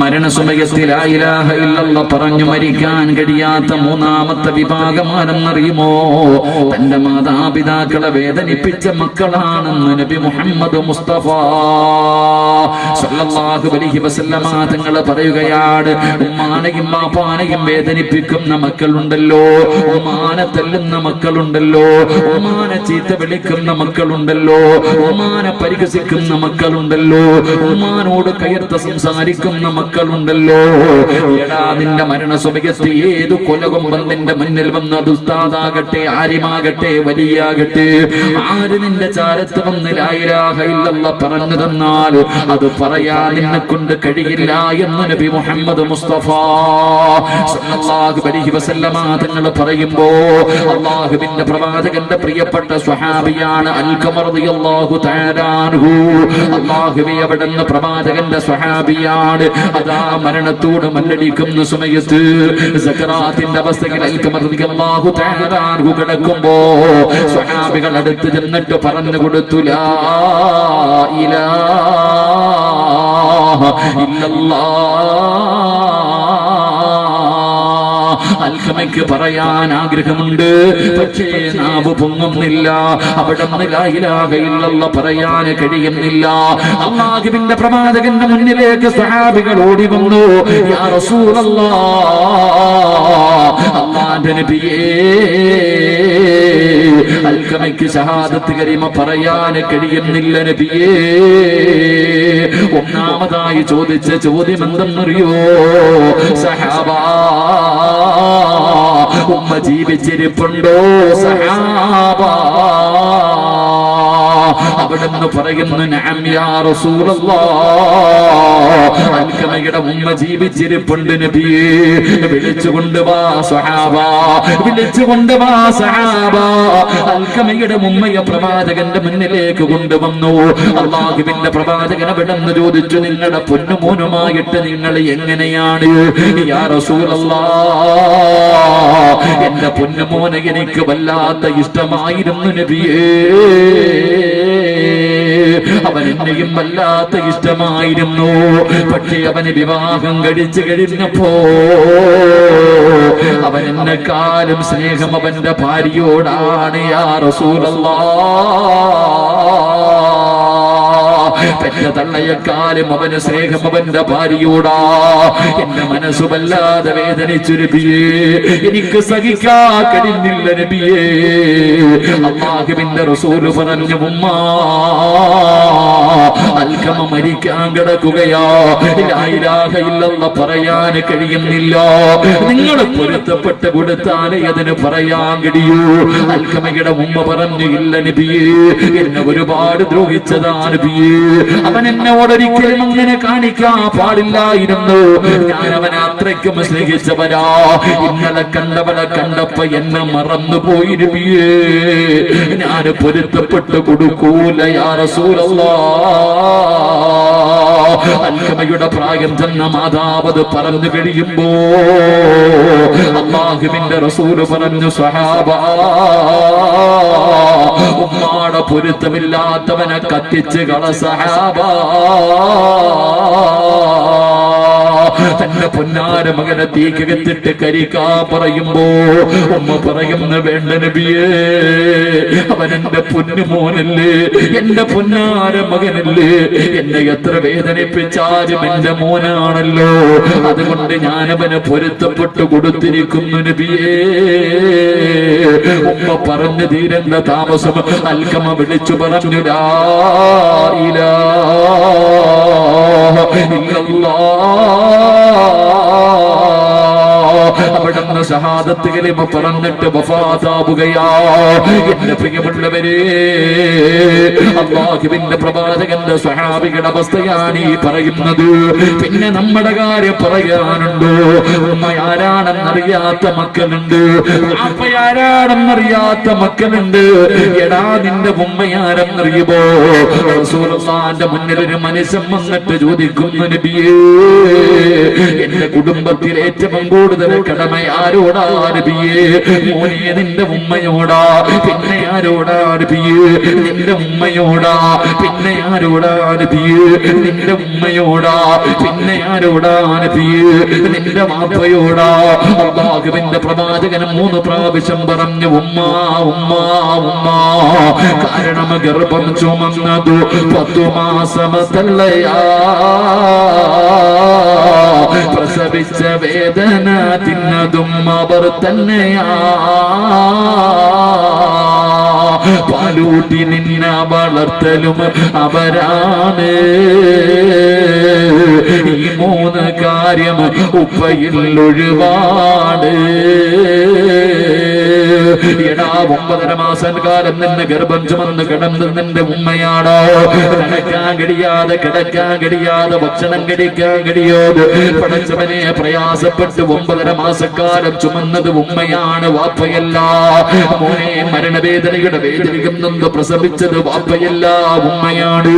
മരണസമയത്തിൽ ലാ ഇലാഹ ഇല്ലല്ലാഹ് പറഞ്ഞു മരിക്കാൻ കഴിയാത്ത മൂന്നാമത്തെ വിഭാഗമാണെന്നറിയുമോ? തന്റെ മാതാപിതാക്കളെ വേദനിപ്പിച്ച മക്കളാണെന്ന് നബി മുഹമ്മദ് മുസ്തഫ സല്ലല്ലാഹു അലൈഹി വസല്ലമ തങ്ങൾ പറയുകയാണ്. ഉമ്മാനെയും ബാപ്പാനെയും വേദനിപ്പിക്കുന്ന മക്കളുണ്ടല്ലോ, ഉമ്മാനെ തല്ലുന്ന മക്കളുണ്ടല്ലോ, ഉമ്മാനെ ചീത്ത വിളിക്കുന്ന മക്കളുണ്ടല്ലോ, ഉമ്മാനെ പരിഹസിക്കുന്ന മക്കളുണ്ടല്ലോ, ഉമ്മാനോട് കയർത്ത് സംസാരിക്കുന്ന മക്കളുണ്ടല്ലോ. എടാ, നിന്റെ മരണസമയത്ത് ഏതു കൊലകൊമ്പൻ നിന്റെ മുന്നിൽ വന്ന്, അത് ഉസ്താദാകട്ടെ, ആരിമാകട്ടെ, വലിയാകട്ടെ, ആര് നിന്റെ ചാരത്ത് വന്ന് ലാ ഇലാഹ ഇല്ലല്ലാഹ് പറഞ്ഞു തന്നാൽ അത് പറയാൻ നിന്നെ കൊണ്ട് കഴിയില്ല എന്ന് നബി മുഹമ്മദ് മുസ്തഫ സല്ലല്ലാഹു അലൈഹി വസല്ലമ തങ്ങൾ പറയുമ്പോ, അല്ലാഹുവിന്റെ പ്രവാചകന്റെ പ്രിയപ്പെട്ട സ്വഹാബിയാണ് അൽഖമ റളിയല്ലാഹു തആല അൻഹു. അല്ലാഹുവേ, അവിടുന്ന് പ്രവാചകന്റെ സ്വഹാബിയാണ്. അതാ മരണത്തോട് മല്ലടിക്കുന്ന സമയത്ത് സക്കറാത്തിന്റെ അവസ്ഥയിൽ അൽഖമ റളിയല്ലാഹു തആല അൻഹു കിടക്കുമ്പോ സ്വഹാബികൾ അടുത്ത് ചെന്നിട്ട് പറഞ്ഞു കൊടുത്തു, ലാ ഇലാഹ ഇല്ലല്ലാഹ്. അൽഖമയ്ക്ക് പറയാൻ ആഗ്രഹമുണ്ട്, പക്ഷേ നാവ് പൊങ്ങുന്നില്ല. അവിടുന്ന് ലാ ഇലാഹ ഇല്ലല്ലാഹ് പറയാൻ കഴിയുന്നില്ല. അല്ലാഹുവിന്റെ പ്രവാചകന്റെ മുന്നിലേക്ക് സ്വഹാബികൾ ഓടി വന്നു, യാ റസൂലല്ലാഹ്, അല്ലാഹുവിന്റെ നബിയേ, അൽഖമയ്ക്ക് ഷഹാദത്ത് കലിമ പറയാൻ കഴിയുന്നില്ല നബിയേ. ഒന്നാമതായി ചോദിച്ച ചോദ്യം എന്തെന്നറിയോ സഹാബാ? ഉമ്മ ജീവിച്ചിരിപ്പുണ്ടോ സഹാബാ? അവിടെന്ന് പറയുന്നു, നഅം യാ റസൂലല്ലാഹ്, അൽഖമയുടെ ഉമ്മ ജീവിച്ചിരിപ്പുണ്ട് നബിയേ. വിളിച്ചുകൊണ്ട് വാ സഹാബാ, വിളിച്ചുകൊണ്ട് വാ സഹാബാ. അൽഖമയുടെ ഉമ്മയെ പ്രവാചകന്റെ മുന്നിലേക്ക് കൊണ്ടുവന്നു. അല്ലാഹുവിന്റെ പ്രവാചകൻ അവിടെന്ന് ചോദിച്ചു, നിങ്ങളുടെ പൊന്നുമോനുമായിട്ട് നിങ്ങൾ എങ്ങനെയാണ്? യാ റസൂലല്ലാഹ്, എന്റെ പൊന്നുമോനെ എനിക്ക് വല്ലാത്ത ഇഷ്ടമായിരുന്നു നബിയേ. അവൻ എന്നെയും വല്ലാത്ത ഇഷ്ടമായിരുന്നു. പക്ഷേ അവന് വിവാഹം കഴിച്ചു കഴിഞ്ഞപ്പോ അവൻ എന്നെക്കാളും സ്നേഹം അവന്റെ ഭാര്യയോടാണ്. യാ റസൂലല്ലാഹ്, പെറ്റ തള്ളയെക്കാളും അവന് സ്നേഹം അവന്റെ ഭാര്യയോടാ. എന്റെ മനസ്സു വല്ലാതെ വേദനിച്ചു നബിയേ, എനിക്ക് സഹിക്കാൻ കഴിഞ്ഞില്ല നബിയേ. അല്ലാഹുവിന്റെ റസൂൽ പറഞ്ഞു, ഉമ്മാ, അൽഖമ മരിക്കാൻ കിടക്കുകയാ, ലാ ഇലാഹ ഇല്ലല്ലാഹ് പറയാൻ കഴിയുന്നില്ല. നിങ്ങൾ പൊരുത്തപ്പെട്ട് കൊടുത്താലേ അതിന് പറയാൻ കഴിയൂ. അൽഖമയുടെ ഉമ്മ പറഞ്ഞു, ഇല്ല നബിയേ, എന്നെ ഒരുപാട് ദ്രോഹിച്ചതാ നബിയേ. അവൻ എന്നോടൊരിക്കലും അങ്ങനെ കാണിക്കാൻ പാടില്ലായിരുന്നു. ഞാൻ അവനെ അത്രയ്ക്കും സ്നേഹിച്ചവരാ. ഇന്നലെ കണ്ടവനെ കണ്ടപ്പോ എന്നെ മറന്നുപോയി നബിയേ. ഞാൻ പൊരുത്തപ്പെട്ട് കൊടുക്കൂല യാ റസൂലല്ലാഹ്. അൽഖമയുടെ പ്രായം ചെന്ന മാതാവത് പറഞ്ഞു കഴിയുമ്പോ അല്ലാഹുവിന്റെ റസൂല് പറഞ്ഞു, സ്വഹാബാ, ഉമ്മാടെ പൊരുത്തമില്ലാത്തവനെ കത്തിച്ച് കള സഹാബാ. തന്റെ പൊന്നാര മകനെ തീക്കകത്തിട്ട് കരിക്കാ പറയുമ്പോ ഉമ്മ പറയുന്ന, വേണ്ട നബിയേ, അവൻ എന്റെ പൊന്നുമോനല്ലേ, എന്റെ പൊന്നാര മകനല്ലേ, എന്നെ എത്ര വേദനിപ്പിച്ചാലും എന്റെ മോനാണല്ലോ, അതുകൊണ്ട് ഞാനവനെ പൊരുത്തപ്പെട്ടു കൊടുത്തിരിക്കുന്നു നബിയേ. ഉമ്മ പറഞ്ഞു തീരേണ്ട താമസം അൽഖമ വിളിച്ചു പറഞ്ഞു, ലാ ഇലാഹ ഇല്ലല്ലാഹ്. അവിടുന്ന് ഷഹാദത്ത് കലിമ പറഞ്ഞിട്ട് വഫാത്താവുകയാ. എന്റെ പ്രിയമുള്ളവരെ, അല്ലാഹുവിന്റെ പ്രവാചകന്റെ സ്വഹാബികളുടെ അവസ്ഥയാണ് ഈ പറയുന്നത്. പിന്നെ നമ്മുടെ കാര്യം പറയാനുണ്ടോ? ഉമ്മ ആരാണെന്നറിയാത്ത മക്കളുണ്ട്, അപ്പയാരാണെന്നറിയാത്ത മക്കളുണ്ട്. എടാ, നിന്റെ ഉമ്മയാരെന്നറിയുമോ? റസൂലുള്ളാഹിന്റെ മുന്നിൽ ഒരു മനുഷ്യൻ വന്നിട്ട് ചോദിക്കുന്നു, നബിയേ, എന്റെ കുടുംബത്തിൽ ഏറ്റവും കൂടുതൽ കടമ ആരോടാ നബിയേ? മോനെ നിന്റെ ഉമ്മയോടാ. പിന്നെ ആരോടാ നബിയേ? നിന്റെ ഉമ്മയോടാ. പിന്നെ ആരോടാ നബിയേ? നിന്റെ ഉമ്മയോടാ. പിന്നെ ആരോടാ നബിയേ? നിന്റെ വാപ്പയോടാ. അല്ലാഹുവിന്റെ പ്രവാചകൻ 3 പ്രാവശ്യം പറഞ്ഞു ഉമ്മ ഉമ്മ ഉമ്മ. കാരണം ഗർഭം ചുമന്നതു 10 മാസം തള്ളയാ. പ്രസവിച്ച വേദന തിന്നതും അവർ തന്നെയാ. പാലൂട്ടി നിന്ന വളർത്തലും അവരാണ്. ഈ 3 കാര്യം ഉപ്പയിൽ ഒഴിവാണ്. എടാ 9.5 മാസം കാലം നിന്നെ ഗർഭം ചുമന്ന് കിടന്ന് നിന്റെ ഉമ്മയാണോ? നടക്കാൻ കഴിയാതെ കിടക്കാൻ കഴിയാതെ ഭക്ഷണം കഴിക്കാൻ കഴിയാതെ പടച്ചവനെ പ്രയാസപ്പെട്ട് 9.5 മാസക്കാലം ചുമന്നത് ഉമ്മയാണ്, വാപ്പയല്ല. മോനെ മരണവേദനയുടെ വേദനിക്കുന്നത് പ്രസവിച്ചത് വാപ്പയല്ല, ഉമ്മയാണ്.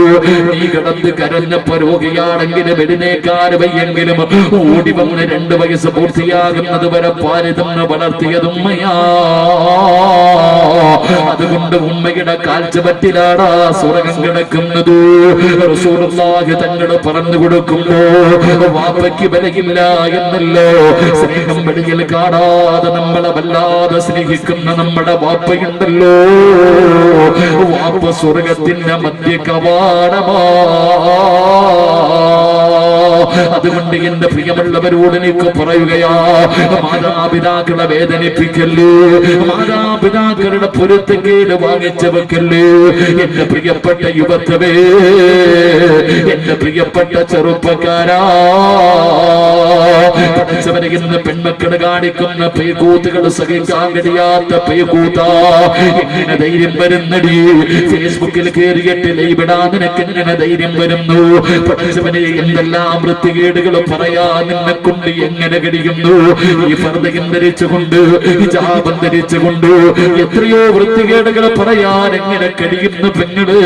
നീ കിടന്ന് കരഞ്ഞപ്പോ രോഗിയാണെങ്കിലും എഴുന്നേക്കാൻ വയ്യെങ്കിലും ഓടി വന്ന് 2 വയസ്സ് പൂർത്തിയാകുന്നത് വരെ പാല് തന്ന് വളർത്തിയത് ഉമ്മയാ. അതുകൊണ്ട് ഉമ്മയുടെ കാഴ്ചപറ്റിലാണ് സ്വർഗം കിടക്കുന്നത്. റസൂലുള്ളാഹി തങ്ങൾ പറഞ്ഞു കൊടുക്കുമ്പോ വാപ്പയ്ക്ക് ബലമില്ല എന്നല്ലോ. സ്നേഹം വെളിയിൽ കാണാതെ നമ്മളെ വല്ലാതെ സ്നേഹിക്കുന്ന നമ്മുടെ വാപ്പയുണ്ടല്ലോ. വാപ്പ സ്വർഗത്തിന്റെ മധ്യ കവാടമാ. അതുകൊണ്ട് എന്റെ പ്രിയമുള്ളവരോട് എനിക്ക് പറയുകയാ, മാതാപിതാക്കളെ വേദനിപ്പിക്കല്ലേ, മാതാപിതാക്കളുടെ പൊരുത്തക്കേട് വാങ്ങിച്ചു വെക്കല്ലേ. എന്റെ പ്രിയപ്പെട്ട യുവത്വേ, എന്റെ പ്രിയപ്പെട്ട ചെറുപ്പക്കാരാ, പഠിച്ചവരെ ഇന്ന് പെൺമക്കൾ കാണിക്കുന്ന പേകൂത്തുകൾ സഹിക്കാൻ കഴിയാത്ത പേകൂത്താ. എങ്ങനെ ധൈര്യം വരുന്നടി? ഫേസ്ബുക്കിൽ കയറിയിട്ട് ലൈവിടാൻ നിനക്ക് എങ്ങനെ ധൈര്യം വരുന്നു? പഠിച്ചവനെ എന്തെല്ലാം വൃത്തികേടുകൾ പറയാൻ നിന്നെ കൊണ്ട് എങ്ങനെ കഴിയുന്നു? ഈ പർദ്ദയും ധരിച്ചുകൊണ്ട് ഹിജാബും ധരിച്ചുകൊണ്ട് എത്രയോ വൃത്തികേടുകൾ പറയാൻ എങ്ങനെ കഴിയുന്നു പെങ്ങള്?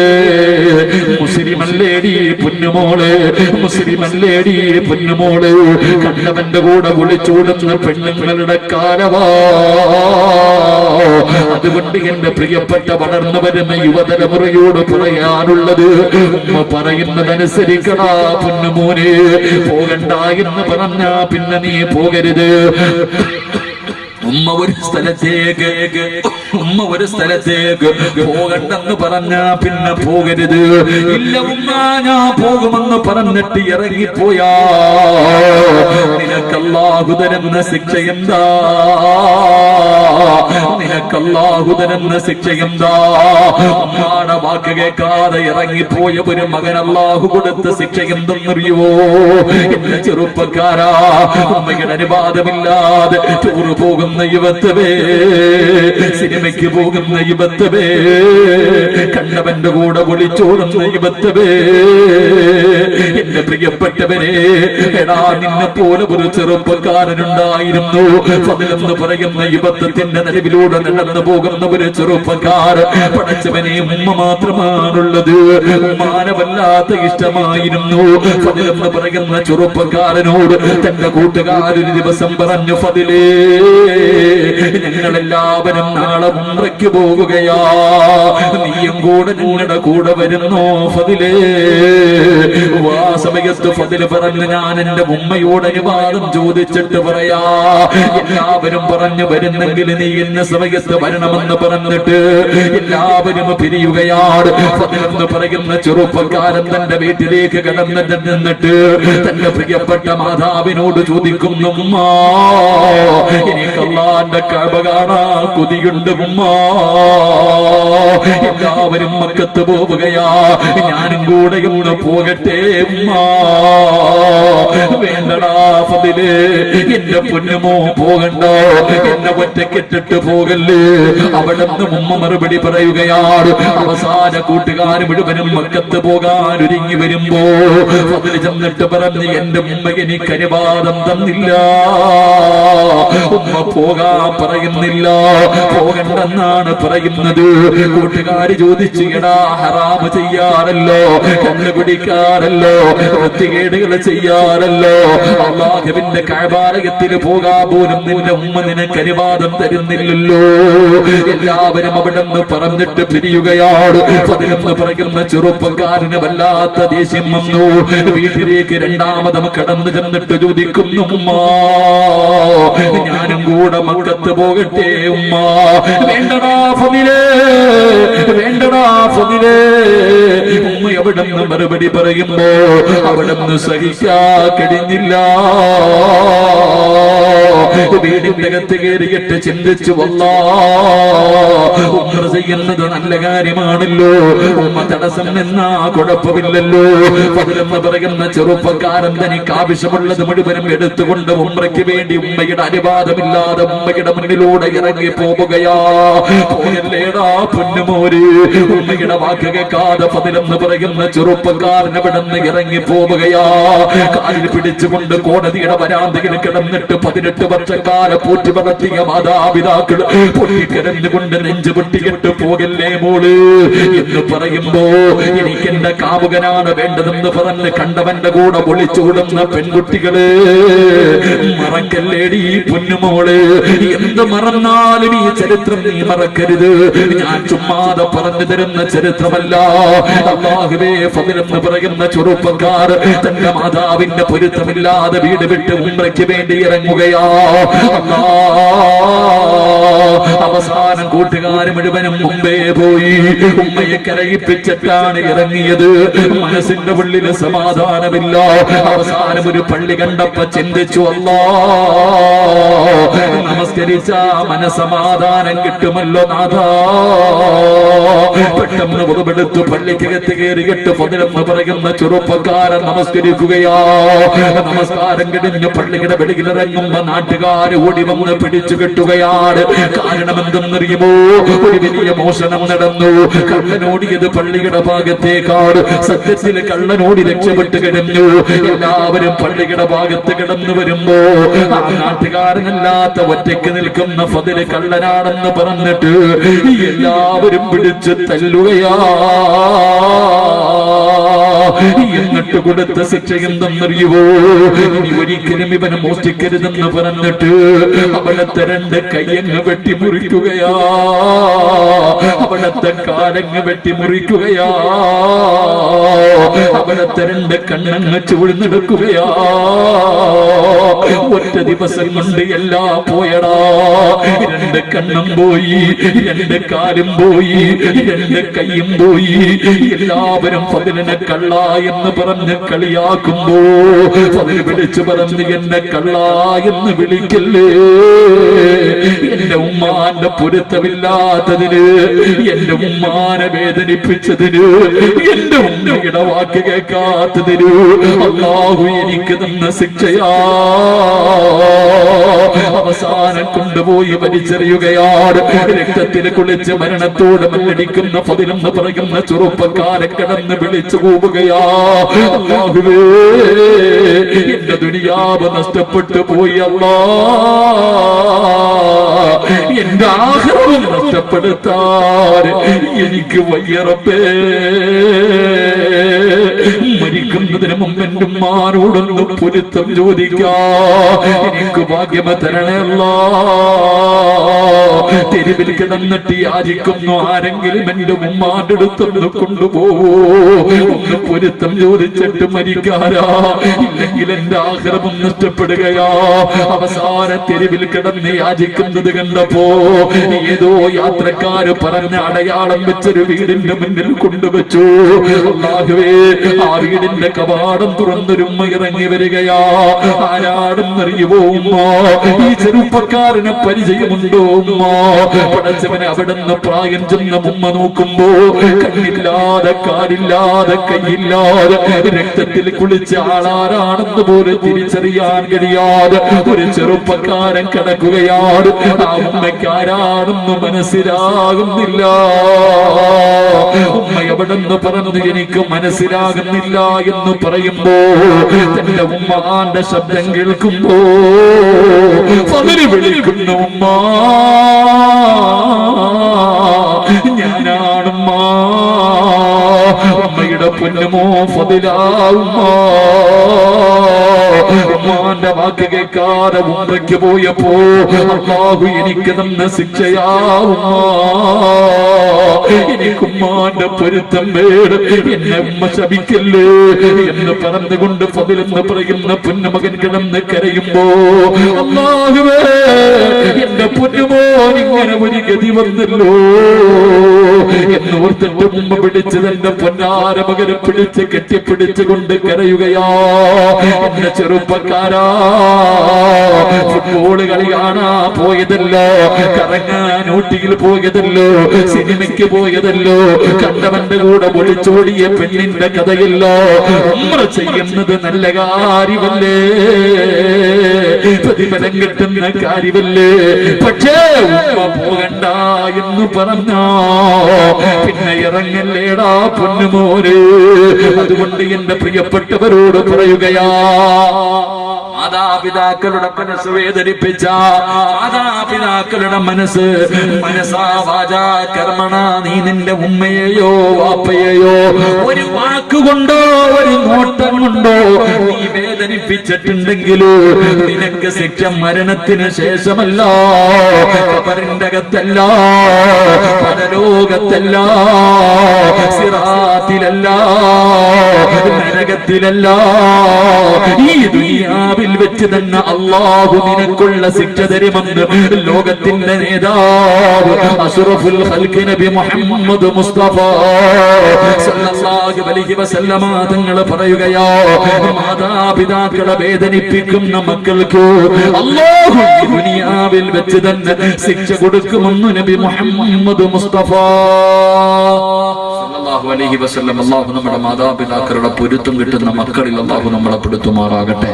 മുസ്ലിമല്ലേടി പൊന്നുമോള്, മുസ്ലിമല്ലേടി പൊന്നുമോള്. കണ്ടവന്റെ കൂടെ വിളിച്ചോടുന്ന പെണ്ണുങ്ങളുടെ കാലവാ. അതുകൊണ്ട് എന്റെ പ്രിയപ്പെട്ട വളർന്നു വരുന്ന യുവതലമുറയോട് പറയാനുള്ളത്, ഉമ്മ പറയുന്നതനുസരിക്കടാ പൊന്നുമോനെ. പോകണ്ട എന്ന് പറഞ്ഞാ പിന്നെ നീ പോകരുത്. ഉമ്മ ഒരു സ്ഥലത്തേക്ക് പോകണ്ടെന്ന് പറഞ്ഞാ പിന്നെ പോകരുത്. ഇല്ല ഉമ്മ ഞാൻ പോകുമെന്ന് പറഞ്ഞിട്ട് ഇറങ്ങിപ്പോയാ നിനക്ക് അല്ലാഹു തരുന്ന ശിക്ഷ എന്താ? നിനക്ക് അല്ലാഹു തരുന്ന ശിക്ഷ എന്താ? ഉമ്മാടെ വാക്ക് കേൾക്കാതെ ഇറങ്ങിപ്പോയ ഒരു മകൻ അല്ലാഹു കൊടുത്ത ശിക്ഷ എന്തെന്നറിയുവോ? എന്റെ ചെറുപ്പക്കാരാ, ഉമ്മയുടെ അനുവാദമില്ലാതെ ടൂറ് പോകുന്ന യുവത്വേ, സിനിമയ്ക്ക് പോകുന്ന യുവത്വേ, കണ്ടവന്റെ കൂടെ വിളിച്ചോടുന്ന യുവത്വേ, എന്റെ പ്രിയപ്പെട്ടവരെ, എടാ നിന്നെ പോലെ ഒരു ചെറുപ്പക്കാരനുണ്ടായിരുന്നു. ഫദ്ലെന്ന് പറയുന്ന യുവത്വത്തിന്റെ നടുവിലൂടെ നടന്നു പോകുന്ന ഒരു ചെറുപ്പക്കാരൻ. പടച്ചവനെ, ഉമ്മ മാത്രമാണുള്ളത്. ഉമ്മാനെ വല്ലാത്ത ഇഷ്ടമായിരുന്നു. ഫദ്ലെന്ന് പറയുന്ന ചെറുപ്പക്കാരനോട് തന്റെ കൂട്ടുകാരൊരു ദിവസം പറഞ്ഞു, ഫദ്ലേ, ഞങ്ങളെല്ലാവരും നാളെ ഉംറയ്ക്ക് പോകുകയാ, നീയും കൂടെ ഞങ്ങളുടെ കൂടെ വരുന്നോ ഫദ്ലേ? ആ സമയത്ത് ഫദ്ല് പറഞ്ഞു, ഞാൻ എന്റെ ഉമ്മയോട് അനുവാദം ചോദിച്ചിട്ട് പറയാ. എല്ലാവരും പറഞ്ഞു, വരുന്നെങ്കിൽ നീ ഇന്ന സമയത്ത് വരണമെന്ന് പറഞ്ഞിട്ട് എല്ലാവരും പിരിയുകയാണ്. ഫദ്ലെന്ന് പറയുന്ന ചെറുപ്പക്കാരൻ തന്റെ വീട്ടിലേക്ക് കടന്നിട്ട് നിന്നിട്ട് തന്റെ പ്രിയപ്പെട്ട മാതാവിനോട് ചോദിക്കുന്നു, ഉമ്മ, എനിക്ക് അല്ലാഹുവിന്റെ കഅബ കാണാൻ കൊതിയുണ്ട് ഉമ്മ. എല്ലാവരും മക്കത്ത് പോവുകയാ, ഞാനും കൂടെ ഒന്ന് പോകട്ടെ ഉമ്മ? വേണ്ടടാ ഫദ്ലേ, എന്റെ പൊന്നുമോ പോകണ്ട, എന്നെ ഒറ്റക്കിട്ടിട്ട് പോകല്ലേ. അവിടെ നിന്ന് ഉമ്മ മറുപടി പറയുകയാണ്. അവസാന കൂട്ടുകാർ മുഴുവനും മക്കത്ത് പോകാൻ ഒരുങ്ങി വരുമ്പോ ഫദ്ല് ചെന്നിട്ട് പറഞ്ഞു, എന്റെ ഉമ്മ എനിക്ക് അനുവാദം തന്നില്ല, ഉമ്മ പോകാൻ പറയുന്നില്ല, പോകണ്ടെന്നാണ് പറയുന്നത്. കൂട്ടുകാര് ചോദിച്ചു, എടാ ഹറാമ് ചെയ്യാറല്ലോ, കണ്ണു പിടിക്കാറല്ലോ, വൃത്തികേടുകൾ ചെയ്യാറല്ലോ. അല്ലാഹുവിന്റെ കഅബാലയത്തിന് പോകാൻ പോലും നിന്റെ ഉമ്മ നിനക്ക് അനുവാദം തരുന്നില്ലല്ലോ. എല്ലാവരും അവിടെ നിന്ന് പറഞ്ഞിട്ട് പിരിയുകയാണ്. അതിലെന്ന് പറയുന്ന ചെറുപ്പക്കാരന് വല്ലാത്ത ദേഷ്യം വന്നു. വീട്ടിലേക്ക് രണ്ടാമതും കടന്നു ചെന്നിട്ട് ചോദിക്കുന്നു, ഉമ്മ ഞാനും കൂടെ മക്കത്ത് പോകട്ടെ ഉമ്മ? വേണ്ടടാ ഫദിലേ, വേണ്ടടാ ഫദിലേ. ഉമ്മ അവിടെ നിന്ന് മറുപടി പറയുമ്പോ അവിടെ നിന്ന് സഹിക്കാ കഴിഞ്ഞില്ല. വീടിന്റെ അകത്ത് കയറിയിട്ട് ചിന്തിച്ചു, ഉമ്മ ചെയ്യുന്നത് നല്ല കാര്യമാണല്ലോ, ഉമ്മ തടസ്സം എന്നാ കുഴപ്പമില്ലല്ലോ. പതിലെന്ന് പറയുന്ന ചെറുപ്പക്കാരൻ തനിക്ക് ആവശ്യമുള്ളത് മുഴുവനും എടുത്തുകൊണ്ട് ഉമ്മയ്ക്ക് വേണ്ടി ഉമ്മയുടെ അനുവാദമില്ലാതെ ഉമ്മയുടെ മുന്നിലൂടെ ഇറങ്ങി പോവുകയാ. പോയല്ലേടാ പൊന്നുമോര്. ഉമ്മയുടെ വാക്ക് കേൾക്കാതെ പതിലെന്ന് പറയുന്ന ചെറുപ്പക്കാരൻ അവിടെ നിന്ന് ഇറങ്ങി പോവുകയാ. കാലിൽ പിടിച്ചുകൊണ്ട് കോടതിയുടെ വരാന്തയിൽ കിടന്നിട്ട് 18 വർഷക്കാല പൂറ്റി വളർത്തിയ മാതാപിതാക്കൾ പൊട്ടിക്കരഞ്ഞുകൊണ്ട് നെഞ്ചു പൊട്ടിയിട്ട് പോകല്ലേ മോള് എന്ന് പറയുമ്പോ, എനിക്ക് എന്റെ കാമുകനാണ് വേണ്ടതെന്ന് പറഞ്ഞ് കണ്ടവന്റെ കൂടെ ഒളിച്ചോടുന്ന പെൺകുട്ടികള്, മറക്കല്ലേടി പൊന്നുമോള്. എന്ത് മറന്നാലും ഈ ചരിത്രം നീ മറക്കരുത്. ഞാൻ ചുമ്മാതെ പറഞ്ഞു തരുന്ന ചരിത്രമല്ല. അല്ലാഹുവേ, ഫദിലെന്ന് പറയുന്ന ചെറുപ്പക്കാർ തന്റെ മാതാവിന്റെ പൊരുത്തമില്ലാതെ വീട് വിട്ട് ഉംറയ്ക്ക് വേണ്ടി ഇറങ്ങുകയാ. അവസാനം കൂട്ടുകാർ മുഴുവനും മുമ്പേ പോയി ഉമ്മയെ കരയിപ്പിച്ചിട്ടാണ് ഇറങ്ങിയത്. മനസ്സിന്റെ ഉള്ളിൽ സമാധാനമില്ല. അവസാനം ഒരു പള്ളി കണ്ടപ്പോ ചിന്തിച്ചു, അല്ലാ നമസ്കരിച്ച മനസമാധാനം കിട്ടുമല്ലോ നാഥാ. പെട്ടെന്ന് പുറപ്പെടുത്തു പള്ളിക്കകത്ത് കയറിയിട്ട് ഫദിലെന്ന് പറയുന്ന ചെറുപ്പക്കാരൻ നമസ്കരിക്കുകയാ. നമസ്കാരം കഴിഞ്ഞ് പള്ളിയുടെ വെളിയിലിറങ്ങുമ്പോ നാട്ടുകാര് ഓടി വന്ന് പിടിച്ചു കെട്ടുകയാണ്. കാരണം എന്തെന്നറിയുമോ? ഒരു വലിയ മോഷണം നടന്നു. കള്ളനോടിയത് പള്ളിയുടെ ഭാഗത്തേക്കാണ്. സത്യത്തിൽ കള്ളനോടി രക്ഷപ്പെട്ട് കിടന്നു. എല്ലാവരും പള്ളിയുടെ ഭാഗത്ത് കിടന്നു വരുമ്പോ ആ നാട്ടുകാരനല്ലാത്ത ഒറ്റയ്ക്ക് നിൽക്കുന്ന ഫദില് കള്ളനാണെന്ന് പറഞ്ഞിട്ട് എല്ലാവരും പിടിച്ച് തല്ലുകയാ. എന്നിട്ട് കൊടുത്ത ശിക്ഷ എന്തെന്നറിയുവോ? ഇനി ഒരിക്കലും ഇവനെ മോഷ്ടിക്കരുതെന്ന് പറഞ്ഞിട്ട് അവിടത്തെ 2 കയ്യങ്ങ് വെട്ടിമുറിക്കുകയാ. അവിടത്തെ കാലങ്ങ് വെട്ടിമുറിക്കുകയാ. അവിടത്തെ 2 കണ്ണങ്ങ് ചൂഴ്ന്നെടുക്കുകയാ. ഒറ്റ ദിവസം കൊണ്ട് എല്ലാം പോയടാ. 2 കണ്ണും പോയി, 2 കാലും പോയി, 2 കൈയും പോയി. എല്ലാവരും ഫദിലിനെ കള്ള എന്ന് പറഞ്ഞ് കളിയാക്കുമ്പോ ഫദിൽ വിളിച്ചു പറഞ്ഞു, എന്നെ കള്ള എന്ന് വിളിക്കല്ലേ. എന്റെ ഉമ്മാന്റെ പൊരുത്തമില്ലാത്തതിന്, എന്റെ ഉമ്മാനെ വേദനിപ്പിച്ചതിന്, എന്റെ ഉമ്മയുടെ വാക്ക് കേൾക്കാത്തതിന് അല്ലാഹു എനിക്ക് തന്ന ശിക്ഷയാ. അവസാനം കൊണ്ടുപോയി വലിച്ചെറിയുകയാണ്. രക്തത്തിൽ കുളിച്ച് മരണത്തോട് മല്ലടിക്കുന്ന ഫദിലെന്ന് പറയുന്ന ചെറുപ്പക്കാരെ കിടന്ന് വിളിച്ചു പോവുകയാ. അല്ലാഹുവേ, എന്റെ ദുനിയാവ് നഷ്ടപ്പെട്ടു പോയി അല്ലാ. എന്റെ ആഖിറവും നഷ്ടപ്പെടുത്താൻ എനിക്ക് വയ്യ റബ്ബേ. മരിക്കുന്നതിന് മുമ്പ് എന്റെ ഉമ്മാനോടൊന്ന് പൊരുത്തം ചോദിക്കാ എനിക്ക് ഭാഗ്യമ തരണേ അല്ലാ. തെരുവിൽ കിടന്നിട്ട് യാചിക്കുന്നു, ആരെങ്കിലും എന്റെ ഉമ്മാന്റെ അടുത്തൊന്ന് കൊണ്ടുപോവോ, ഒന്ന് പൊരുത്തം ചോദിച്ചിട്ട് മരിക്കാരാ, ഇല്ലെങ്കിൽ എന്റെ ആഖിറവും നഷ്ടപ്പെടുകയാ. അവസാന തെരുവിൽ കിടന്ന് യാചിക്കുന്നത് കണ്ടപ്പോ ഏതോ യാത്രക്കാര് പറഞ്ഞ അടയാളം വെച്ചൊരു വീടിന്റെ മുന്നിൽ കൊണ്ടുവച്ചു. അല്ലാഹുവേ, ആ വീടിന്റെ കവാടം തുറന്നൊരുമ്മ ഇറങ്ങി വരികയാ. ആരാടെന്നറിയുമോ ഉമ്മ? ഈ ചെറുപ്പക്കാരനെ പരിചയമുണ്ടോ ഉമ്മ? പടച്ചവനെ അവിടുന്ന് പ്രായം ചെന്ന ഉമ്മ നോക്കുമ്പോ കണ്ണില്ലാതെ കാലില്ലാതെ കൈയില്ലാതെ രക്തത്തിൽ കുളിച്ച ആളാരാണെന്ന് പോലും തിരിച്ചറിയാൻ കഴിയാതെ ഒരു ചെറുപ്പക്കാരൻ കിടക്കുകയാണ്. ആ ഉമ്മയ്ക്ക് ആരാണെന്ന് മനസ്സിലാകുന്നില്ല. ഉമ്മ എവിടെന്ന് പറഞ്ഞു എനിക്ക് മനസ്സിലാകുന്നില്ല എന്ന് പറയുമ്പോ തന്റെ ഉമ്മാന്റെ ശബ്ദം കേൾക്കുമ്പോ ഫദില് വിളിക്കുന്നു, ഉമ്മ ഞാനാണുമ്മ. ഉമ്മയുടെ പൊന്നുമോ ഫദിലാവുമ്മ. ഉമ്മാന്റെ വാക്ക് കേൾക്കാതെ ഉംറയ്ക്ക് പോയപ്പോ അല്ലാഹു എനിക്ക് തന്ന ശിക്ഷയാവുമ്മ. എനിക്കുമ്മാന്റെ പൊരുത്തം വേണം, എന്നെ ഉമ്മ ശപിക്കല്ലേ എന്ന് പറഞ്ഞുകൊണ്ട് ഫദിൽ എന്ന് പറയുന്ന പൊന്നുമകൻ കിടന്ന് കരയുമ്പോ അല്ലാഹുവേ എന്റെ പൊന്നുമോൻ ഇങ്ങനെ ഒരു ഗതി വന്നല്ലോ എന്ന് ഓർത്തിട്ട് ഉമ്മ പിടിച്ചത് എന്റെ പൊന്നാര മകനെ പിടിച്ച് കെട്ടിപ്പിടിച്ചുകൊണ്ട് കരയുകയാ. എന്റെ ചെറുപ്പക്കാരാ, ഫുട്ബോൾ കളി കാണാ പോയതല്ലോ, കറങ്ങാൻ ഊട്ടിയിൽ പോയതല്ലോ, സിനിമയ്ക്ക് പോയതല്ലോ, കണ്ടവന്റെ കൂടെ ഒളിച്ചോടിയ പെണ്ണിന്റെ കഥയല്ലോ. ഉംറ ചെയ്യുന്നത് നല്ല കാര്യമല്ലേ, പ്രതിഫലം കിട്ടുന്ന കാര്യമല്ലേ. പക്ഷേ ഉമ്മ പോകണ്ട എന്ന് പറഞ്ഞോ പിന്നെ ഇറങ്ങല്ലേടാ പൊന്നുമോനെ. അതുകൊണ്ട് എന്റെ പ്രിയപ്പെട്ടവരോട് പറയുകയാ, മാതാപിതാക്കളുടെ മനസ്സ് വേദനിപ്പിച്ച മാതാപിതാക്കളുടെ മനസ്സാ വാചാ കർമ്മണ നീ നിന്റെ ഉമ്മയെയോ വാപ്പയെയോ ഒരു വാക്കുകൊണ്ടോ ഒരു നോട്ടം കൊണ്ടോ നീ വേദനിപ്പിച്ചിട്ടുണ്ടെങ്കിലോ നിനക്ക് ശിക്ഷ മരണത്തിന് ശേഷമല്ല, ഖബറിന്റെ അകത്തല്ല, പരലോകത്തല്ല, സിറാത്തിലല്ല, നരകത്തിലല്ല, ഈ ദുനിയാവിൽ വെച്ച് തന്നെ അല്ലാഹു നിനക്കുള്ള ശിക്ഷ തരുമെന്ന് ലോകത്തിന്റെ നേതാവ് അഷ്റഫുൽ ഖൽഖ് നബി മുഹമ്മദ് മുസ്തഫ സല്ലല്ലാഹു അലൈഹി വസല്ലമ തങ്ങൾ പറയുകയോ, മാതാപിതാക്കളെ വേദനിപ്പിക്കുന്ന മക്കൾക്ക് അല്ലാഹു ദുനിയാവിൽ വെച്ച് തന്നെ ശിക്ഷ കൊടുക്കുമെന്ന് നബി മുഹമ്മദ് മുസ്തഫ സല്ലല്ലാഹു അലൈഹി വസല്ലം. അല്ലാഹു നമ്മുടെ മാതാപിതാക്കളുടെ പൊരുത്തം കിട്ടുന്ന മക്കളിൽ അല്ലാഹു നമ്മളെ പെടുത്തുമാറാകട്ടെ.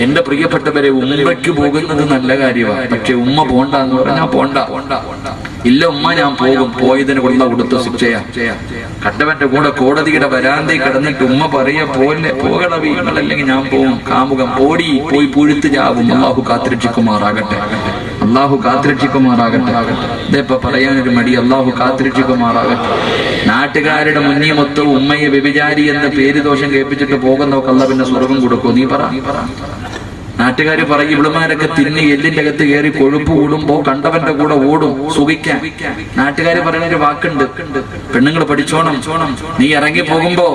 എന്റെ പ്രിയപ്പെട്ടവരെ, ഉംറയ്ക്ക് പോകുന്നത് നല്ല കാര്യമാണ്. പക്ഷെ ഉമ്മ പോണ്ട എന്ന് പറഞ്ഞാൽ പോണ്ട. ഇല്ല ഉമ്മ ഞാൻ പോകും, പോയതിന് കൊള്ള കൊടുത്ത ശിക്ഷയാ. കണ്ടവന്റെ കൂടെ കോടതിയുടെ വരാന്തയിൽ കിടന്നിട്ട് ഉമ്മ പോലെ പോകണ വീണല്ലെങ്കിൽ ഞാൻ പോകും, കാമുകം പോയി പുഴുത്ത് ചാവും. അല്ലാഹു കാത്തിരക്ഷിക്കുമാറാകട്ടെ, അല്ലാഹു കാത്തിരക്ഷിക്കുമാറാകട്ടെ. ഇതേപ്പോ പറയാനൊരു മടി, അല്ലാഹു കാത്തിരക്ഷിക്കുമാറാകട്ടെ. നാട്ടുകാരുടെ മുന്നിൽ മൊത്തം ഉമ്മയെ വ്യഭിചാരി എന്ന പേര് ദോഷം കേൾപ്പിച്ചിട്ട് പോകുന്നവർക്ക് അല്ലാഹു പിന്നെ സ്വർഗം കൊടുക്കും. നീ പറ. നാട്ടുകാർ പറയും ഇവിടുമാരൊക്കെ തിന്ന് എല്ലിന്റെ അകത്ത് കയറി കൊഴുപ്പ് കൂടുമ്പോ കണ്ടവന്റെ കൂടെ ഓടും സുഖിക്കാൻ. നാട്ടുകാർ പറയുന്ന ഒരു വാക്കുണ്ട്, പെണ്ണുങ്ങൾ പഠിച്ചോണം. നീ ഇറങ്ങി പോകുമ്പോ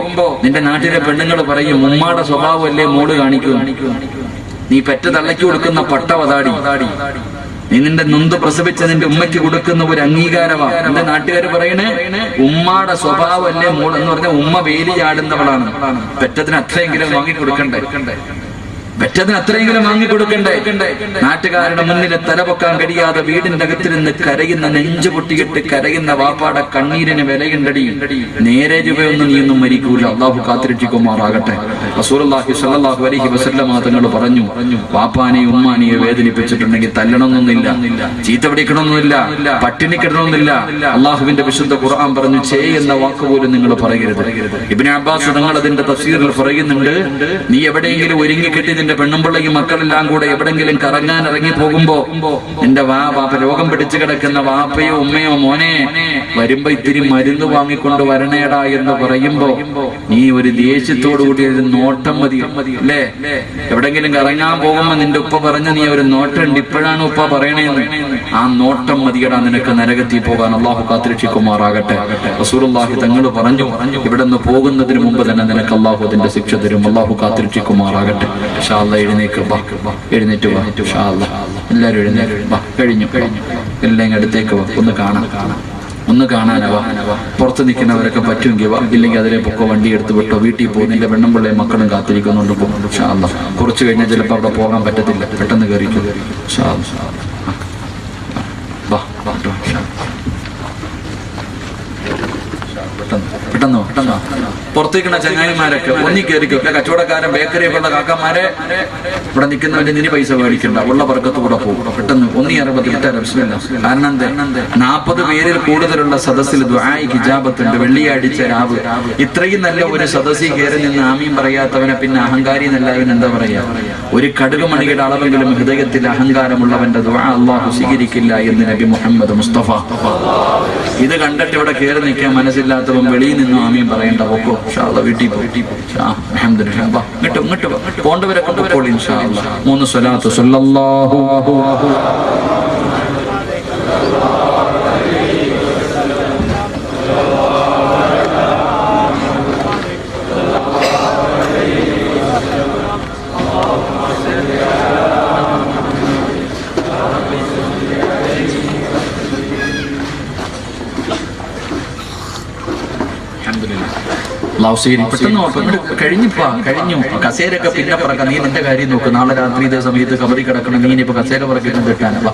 നിന്റെ നാട്ടിലെ പെണ്ണുങ്ങൾ പറയും ഉമ്മാടെ സ്വഭാവമല്ലേ മോള് കാണിക്കൂ, നീ പെറ്റ തള്ളയ്ക്ക് കൊടുക്കുന്ന പട്ടവതാടി, നീ നിന്റെ നൊന്ത് പ്രസവിച്ച നിന്റെ ഉമ്മയ്ക്ക് കൊടുക്കുന്ന ഒരു അംഗീകാരമാണ്. എന്റെ നാട്ടുകാർ പറയണേ ഉമ്മാടെ സ്വഭാവമല്ലേ മോൾ എന്ന് പറഞ്ഞാൽ ഉമ്മ വേലി ചാടുന്നവളാണ്, പെറ്റത്തിന് അത്രയെങ്കിലും വാങ്ങിക്കൊടുക്കണ്ടേ, പെറ്റതിന് അത്രയെങ്കിലും വാങ്ങിക്കൊടുക്കണ്ടേ. നാട്ടുകാരുടെ മുന്നിൽ തലപൊക്കാൻ കഴിയാതെ വീടിന്റെ അകത്തിരുന്ന് കരയുന്ന, നെഞ്ചു പൊട്ടിയിട്ട് കരയുന്ന വാപ്പാടെ കണ്ണീരിന് വിലയുണ്ടടി. നേരെ രൂപയൊന്നും നീയൊന്നും മരിക്കൂല. അല്ലാഹു കാത്തിരക്ഷിക്കുമാറാകട്ടെ. റസൂലുള്ളാഹി സ്വല്ലല്ലാഹു അലൈഹി വസല്ലം തങ്ങൾ പറഞ്ഞു, വാപ്പാനെയും ഉമ്മാനെയും വേദനിപ്പിച്ചിട്ടുണ്ടെങ്കിൽ തല്ലണമെന്നൊന്നുമില്ല, ചീത്ത പിടിക്കണമെന്നില്ല, പട്ടിണി കിടണമെന്നില്ല. അള്ളാഹുവിന്റെ വിശുദ്ധ ഖുർആൻ പറഞ്ഞു എന്ന വാക്ക് പോലും നിങ്ങൾ പറയരുത്. ഇബ്നു അബ്ബാസ് തങ്ങൾ അതിന്റെ തഫ്സീറിൽ പറയുന്നുണ്ട്, നീ എവിടെയെങ്കിലും ഒരുങ്ങിക്കെട്ടി നിന്റെ പെണ്ണുമ്പിള്ളയും മക്കളെല്ലാം കൂടെ എവിടെങ്കിലും കറങ്ങാൻ ഇറങ്ങി പോകുമ്പോ നിന്റെ വാപ്പ രോഗം പിടിച്ചു കിടക്കുന്ന വാപ്പയോ ഉമ്മയോ മോനെ വരുമ്പോ ഇത്തിരി മരുന്ന് വാങ്ങിക്കൊണ്ട് വരണേടാ എന്ന് പറയുമ്പോ നീ ഒരു ദേഷ്യത്തോടു കൂടി ഒരു നോട്ടം മതി അല്ലേ. എവിടെങ്കിലും കറങ്ങാൻ പോകുമ്പോ നിന്റെ ഉപ്പ പറഞ്ഞ നീ ഒരു നോട്ടം ഉണ്ട്, ഇപ്പോഴാണ് ഉപ്പ പറയണേന്ന്, ആ നോട്ടം മതിയടാ നിനക്ക് നരകത്തിൽ പോകാൻ. അല്ലാഹു കാത്തിരക്ഷിക്കുമാറാകട്ടെ. റസൂലുള്ളാഹി തങ്ങൾ പറഞ്ഞു, ഇവിടെ നിന്ന് പോകുന്നതിന് മുമ്പ് തന്നെ നിനക്ക് അല്ലാഹു അതിന്റെ ശിക്ഷ തരും. അല്ലാഹു കാത്തിരക്ഷിക്കുമാറാകട്ടെ. ഇൻഷാ അല്ലാഹ് എഴുന്നേക്ക് വാ, എഴുന്നേറ്റ് വാ. ഇൻഷാ അല്ലാഹ് എല്ലാവരും എഴുന്നേറ്റ് വാ. കഴിഞ്ഞു എല്ലാം അടുത്തേക്ക് വാ, ഒന്ന് കാണാനാവാ. പുറത്ത് നിൽക്കുന്നവരൊക്കെ പറ്റുമെങ്കിൽ വാ, ഇല്ലെങ്കിൽ അതിലെ പൊക്കോ, വണ്ടി എടുത്ത് വിട്ടോ, വീട്ടിൽ പോകുന്നില്ല, പെണ്ണുമ്പിള്ളയും മക്കളും കാത്തിരിക്കുന്നുണ്ട് പോകും. ഇൻഷാ അല്ലാഹ് കുറച്ച് കഴിഞ്ഞാൽ ചിലപ്പോൾ അവിടെ പോകാൻ പറ്റത്തില്ല, പെട്ടെന്ന് കയറിക്കും. ഇൻഷാ അല്ലാഹ് വാ പെട്ടെന്നോ പുറത്തേക്കുന്ന ചങ്ങായിമാരൊക്കെ ഒന്നി കയറിക്കോ. കച്ചവടക്കാരൻ ബേക്കറിയൊക്കെ ഉള്ള കാക്കന്മാരെ ഇവിടെ നിൽക്കുന്നവന്റെ നിനി പൈസ മേടിക്കണ്ട, ഉള്ള പറക്കത്ത് കൂടെ പോകും. പെട്ടെന്ന് ഒന്നി ബിസ്മില്ലാ. കാരണം എന്താ, 40 പേരിൽ കൂടുതലുള്ള സദസ്സിൽ ദുആഇ ഹിജാബത്തുണ്ട്. വെള്ളിയാഴ്ച രാവ് ഇത്രയും നല്ല ഒരു സദസ്സിൽ കയറി നിന്ന് ആമീൻ പറയാത്തവനെ പിന്നെ അഹങ്കാരി എന്നല്ലാവൻ എന്താ പറയാ? ഒരു കടുകുമണിയുടെ അളവെങ്കിലും ഹൃദയത്തിൽ അഹങ്കാരമുള്ളവന്റെ ദുആ അല്ലാഹു സ്വീകരിക്കില്ല എന്ന് നബി മുഹമ്മദ് മുസ്തഫ ഇത് കണ്ടിട്ട് ഇവിടെ കയറി നിൽക്കാൻ മനസ്സില്ലാത്തവൻ വെളിയിൽ നിന്നും ആമീൻ പറയേണ്ട മനസ്സില്ലാത്തവൻ വെളിയിൽ നിന്നും ആമീൻ പറയേണ്ട ഒക്കോ വീട്ടിൽ പോയി ഇങ്ങോട്ട് പോണ്ടവരെ കൊണ്ടുപോയി ഇൻഷാ അല്ലാഹ് 3 സ്വലാത്ത് സല്ലല്ലാഹു പെട്ടെന്ന് കഴിഞ്ഞു കസേരൊക്കെ പിന്നെ പറക്കാം. നീ നിന്റെ കാര്യം നോക്ക്. നാളെ രാത്രി ഇതേ സമയത്ത് കബറി കിടക്കണം. നീ ഇനിയിപ്പോ കസേര പറക്കുന്നത് തെറ്റാനല്ല.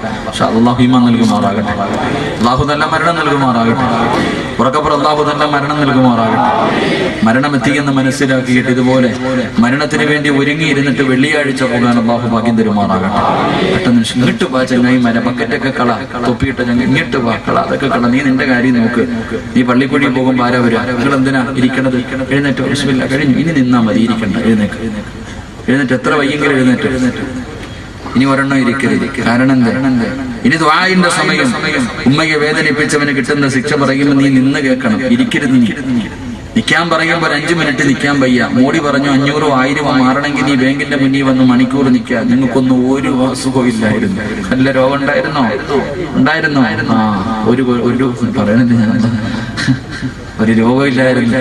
അള്ളാഹു ഈമാൻ നൽകുമാറാകട്ടെ. അള്ളാഹു നല്ല മരണം നൽകുമാറാകട്ടെ. ഉറക്കപ്പുറ അള്ളാഹു നല്ല മരണം നൽകുമാറാകട്ടെ. മരണം എത്തിയെന്ന് മനസ്സിലാക്കിയിട്ട് ഇതുപോലെ മരണത്തിന് വേണ്ടി ഒരുങ്ങിയിരുന്നിട്ട് വെള്ളിയാഴ്ച പോകാൻ അള്ളാഹു ഭാഗ്യം തരുമാറാകട്ടെ. പെട്ടെന്ന് ഇങ്ങോട്ട് വാ ചങ്ങായി, ബക്കറ്റൊക്കെ കള, തൊപ്പിയിട്ട് ഞങ്ങൾ ഇങ്ങോട്ട് വാ കള, അതൊക്കെ കള. നീ നിന്റെ കാര്യം നോക്ക്. നീ പള്ളിക്കുഴി പോകുമ്പോൾ ആരാ വരാ? നിങ്ങൾ എന്തിനാ ഇരിക്കണത്? എഴുന്നേറ്റ് ബിസ്മില്ലാ കഴിഞ്ഞു. ഇനി നിന്നാ മതി, ഇരിക്കണ്ട. എഴുന്നേറ്റ് എത്ര വയ്യെങ്കിലും എഴുന്നേറ്റ്. ഇനി ഒരെണ്ണം ഇരിക്കരുത്. കാരണം എന്താ? ഇനി ദുആഇന്റെ സമയം. ഉമ്മയെ വേദനിപ്പിച്ചവന് കിട്ടുന്ന ശിക്ഷ പറയുമ്പോൾ നീ നിന്ന് കേൾക്കണം. ഇരിക്കരുത്. നിൽക്കാൻ പറയുമ്പോൾ 5 മിനിറ്റ് നിൽക്കാൻ വയ്യ. മോഡി പറഞ്ഞു 500 1000 മാറണമെങ്കിൽ നീ ബാങ്കിന്റെ മുന്നിൽ വന്ന് മണിക്കൂർ നിൽക്കുക. നിങ്ങൾക്കൊന്നും ഒരു അസുഖവും ഇല്ലായിരുന്നു. നല്ല രോഗം ഉണ്ടായിരുന്നോ? ഒരു പറയണത് ഞാൻ ഒരു രോഗമില്ലായിരുന്നു.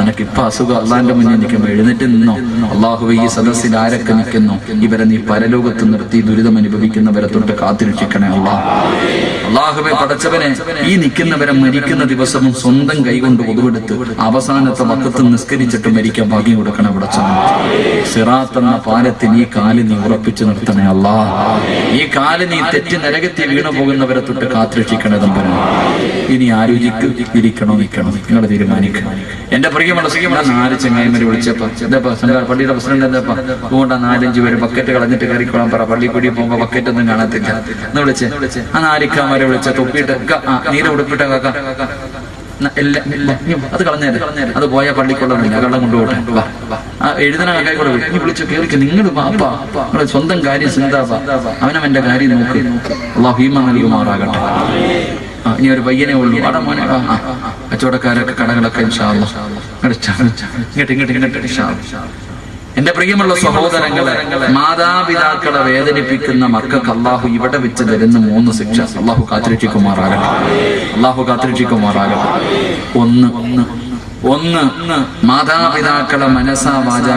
നിനക്ക് ഇപ്പൊ അസുഖം. അള്ളാന്റെ മുന്നിൽ നിൽക്കുമ്പോൾ എഴുന്നേറ്റ് നിന്നോ. അള്ളാഹുവേ, ഈ സദസ്സിൽ ആരൊക്കെ നിൽക്കുന്നു ഇവരെ നീ പരലോകത്ത് നിർത്തി ദുരിതം അനുഭവിക്കുന്നവരെ തൊട്ട് കാത്തിരക്ഷിക്കണേ അള്ളാഹുവേ. പടച്ചവനെ, ഈ നിൽക്കുന്നവരെ മരിക്കുന്ന ദിവസവും സ്വന്തം കൈകൊണ്ട് ഒതുവെടുത്ത് അവസാനത്തെ വക്കത്ത് നിസ്കരിച്ചിട്ട് മരിക്കാൻ ഭാഗ്യം കൊടുക്കണേ പടച്ചവനെ. സിറാത്ത് എന്ന പാലത്തിൽ ഈ കാല് നീ ഉറപ്പിച്ചു നിർത്തണേ അല്ലാഹ്. ഈ കാല് നീ തെറ്റി നരകത്തിൽ വീണു പോകുന്നവരെ തൊട്ട് കാത്തിരക്ഷിക്കണേ തമ്പുരാൻ. ഇനി ആലോചിക്കും, ഇരിക്കണോ നിൽക്കണോ നിങ്ങളെ തീരുമാനിക്കണം. എന്റെ പ്രിയമുള്ള 4 ചങ്ങായിമാരെ വിളിച്ചപ്പോ പള്ളിയുടെ പ്രസിഡന്റ് എന്താ അതുകൊണ്ട് 4-5 പേര് ബക്കറ്റ് കളഞ്ഞിട്ട് കയറിക്കോളാൻ പറ. പള്ളി കൂടി പോകുമ്പോ ബക്കറ്റ് ഒന്നും കാണത്തില്ല എന്ന് വിളിച്ച് ആ 4 ഇക്കാമാരെ വിളിച്ച തൊപ്പിയിട്ട് നീര് ഉടുപ്പിട്ട കാക്ക അത് കളഞ്ഞേര്. അത് പോയാൽ പള്ളിക്കൊള്ളുന്നില്ല, കള്ളം കൊണ്ടുപോട്ടെ. എഴുതണ കാക്കായി കൂടെ വിളിച്ചു കേറിക്ക്. നിങ്ങൾ പാപ്പാ, നിങ്ങൾ സ്വന്തം കാര്യം ചിന്താപ്പാ, അവനവന്റെ കാര്യം നോക്കി. അല്ലാഹു ഈമാൻ നൽകുമാറാകട്ടെ. ഇനി ഒരു പയ്യനെ ഉള്ളൂ. അവിടെ മോനെ കച്ചവടക്കാരൊക്കെ കടകളൊക്കെ ഇൻഷാ അല്ലാഹ് ഇങ്ങോട്ട് ഇൻഷാ അല്ലാഹ്. എന്റെ പ്രിയമുള്ള സഹോദരങ്ങളെ, മാതാപിതാക്കളെ വേദനിപ്പിക്കുന്ന മക്കൾക്ക് അള്ളാഹു ഇവിടെ വെച്ച് തരുന്ന 3 ശിക്ഷ അള്ളാഹു കാത്തിരക്ഷിക്കുമാറാകട്ടെ. ഒന്ന് മാതാപിതാക്കളെ മനസാ വാച